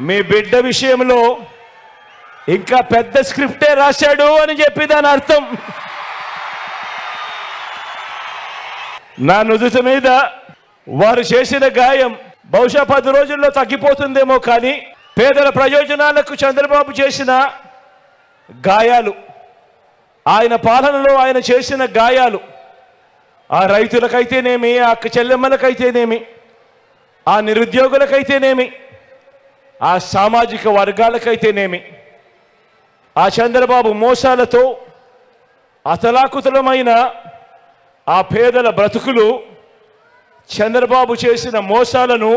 మీ బిడ్డ విషయంలో ఇంకా పెద్ద స్క్రిప్టే రాశాడు అని చెప్పి దాని అర్థం. నా నుదుటి మీద వారు చేసిన గాయం బహుశా 10 రోజుల్లో తగ్గిపోతుందేమో, కానీ పేదల ప్రయోజనాలకు చంద్రబాబు చేసిన గాయాలు, ఆయన పాలనలో ఆయన చేసిన గాయాలు, ఆ రైతులకైతేనేమి, ఆ అక్క చెల్లెమ్మలకైతేనేమి, ఆ నిరుద్యోగులకైతేనేమి, ఆ సామాజిక వర్గాలకైతేనేమి, ఆ చంద్రబాబు మోసాలతో అతలాకుతలమైన ఆ పేదల బ్రతుకులు, చంద్రబాబు చేసిన మోసాలను,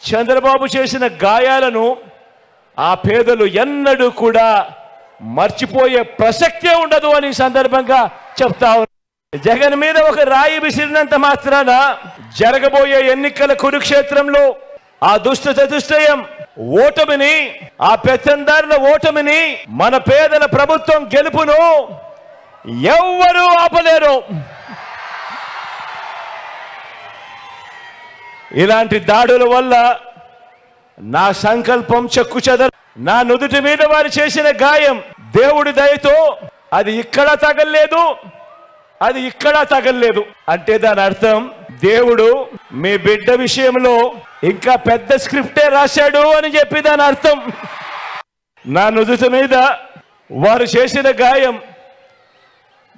చంద్రబాబు చేసిన గాయాలను ఆ పేదలు ఎన్నడూ కూడా మర్చిపోయే ప్రసక్తే ఉండదు అని సందర్భంగా చెప్తా ఉన్నారు. జగన్ మీద ఒక రాయి విసిరినంత మాత్రాన జరగబోయే ఎన్నికల కురుక్షేత్రంలో ఆ దుష్ట చతుష్టయం ఓటమిని, ఆ పెత్తందారుల ఓటమిని, మన పేదల ప్రభుత్వం గెలుపును ఎవ్వరూ ఆపలేరు. ఇలాంటి దాడుల వల్ల నా సంకల్పం చెక్కుచెదర. నా నుదుటి మీద వారు చేసిన గాయం దేవుడి దయతో అది ఇక్కడ తగల్లేదు, అది ఇక్కడ తగల్లేదు. అంటే దాని అర్థం దేవుడు మీ బిడ్డ విషయంలో ఇంకా పెద్ద స్క్రిప్టే రాశాడు అని చెప్పి దాని అర్థం. నా నుదుటి మీద వారు చేసిన గాయం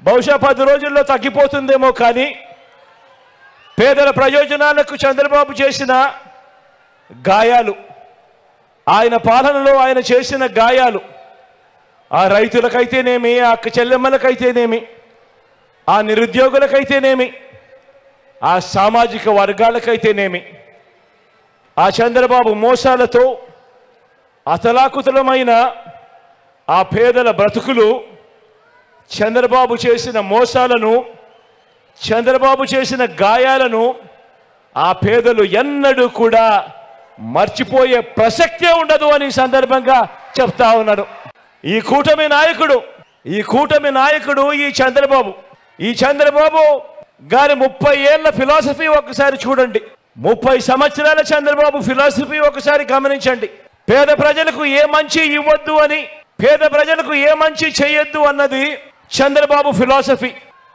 బహుశా 10 రోజుల్లో తగ్గిపోతుందేమో, కానీ పేదల ప్రయోజనాలకు చంద్రబాబు చేసిన గాయాలు, ఆయన పాలనలో ఆయన చేసిన గాయాలు, ఆ రైతులకైతేనేమి, ఆ అక్క చెల్లెమ్మలకైతేనేమి, ఆ నిరుద్యోగులకైతేనేమి, ఆ సామాజిక వర్గాలకైతేనేమి, ఆ చంద్రబాబు మోసాలతో అతలాకుతలమైన ఆ పేదల బ్రతుకులు, చంద్రబాబు చేసిన మోసాలను, చంద్రబాబు చేసిన గాయాలను ఆ పేదలు ఎన్నడూ కూడా మర్చిపోయే ప్రసక్తే ఉండదు అని సందర్భంగా చెప్తా ఉన్నాడు. ఈ కూటమి నాయకుడు ఈ చంద్రబాబు గారి 30 ఏళ్ల ఫిలాసఫీ ఒకసారి చూడండి. 30 సంవత్సరాల చంద్రబాబు ఫిలాసఫీ ఒకసారి గమనించండి. పేద ప్రజలకు ఏ మంచి ఇవ్వద్దు అని, పేద ప్రజలకు ఏ మంచి చేయొద్దు అన్నది చంద్రబాబు ఫిలాసఫీ.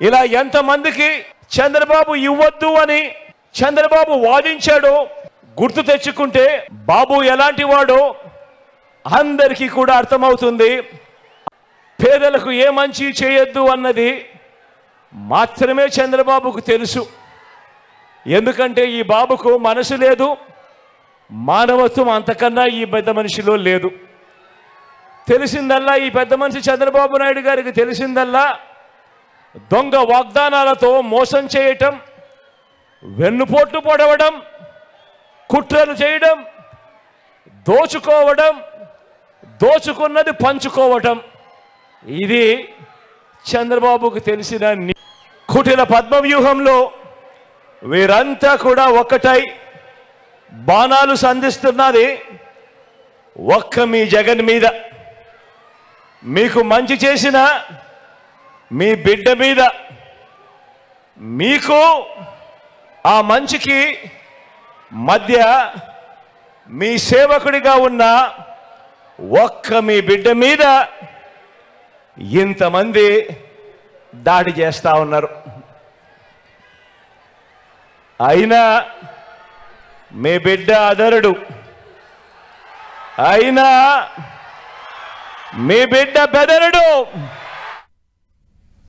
ఇలా ఎంతమందికి చంద్రబాబు ఇవ్వద్దు అని చంద్రబాబు వాదించాడో గుర్తు తెచ్చుకుంటే బాబు ఎలాంటి వాడో అందరికీ కూడా అర్థమవుతుంది. పేదలకు ఏ మంచి చేయొద్దు అన్నది మాత్రమే చంద్రబాబుకు తెలుసు. ఎందుకంటే ఈ బాబుకు మనసు లేదు, మానవత్వం అంతకన్నా ఈ పెద్ద మనిషిలో లేదు. తెలిసిందల్లా ఈ పెద్ద మనిషి చంద్రబాబు నాయుడు గారికి తెలిసిందల్లా దొంగ వాగ్దానాలతో మోసం చేయటం, వెన్నుపోట్లు పొడవడం, కుట్రలు చేయడం, దోచుకోవడం, దోచుకున్నది పంచుకోవటం. ఇది చంద్రబాబుకు తెలిసిన కుటిల పద్మవ్యూహంలో వీరంతా కూడా ఒక్కటై బాణాలు సంధిస్తున్నది ఒక్క మీ జగన్ మీద. మీకు మంచి చేసిన మీ బిడ్డ మీద, మీకు ఆ మంచికి మధ్య మీ సేవకుడిగా ఉన్న ఒక్క మీ బిడ్డ మీద ఇంతమంది దాడి చేస్తా ఉన్నారు. అయినా మీ బిడ్డ అదరుడు, అయినా మీ బిడ్డ బెదరుడు.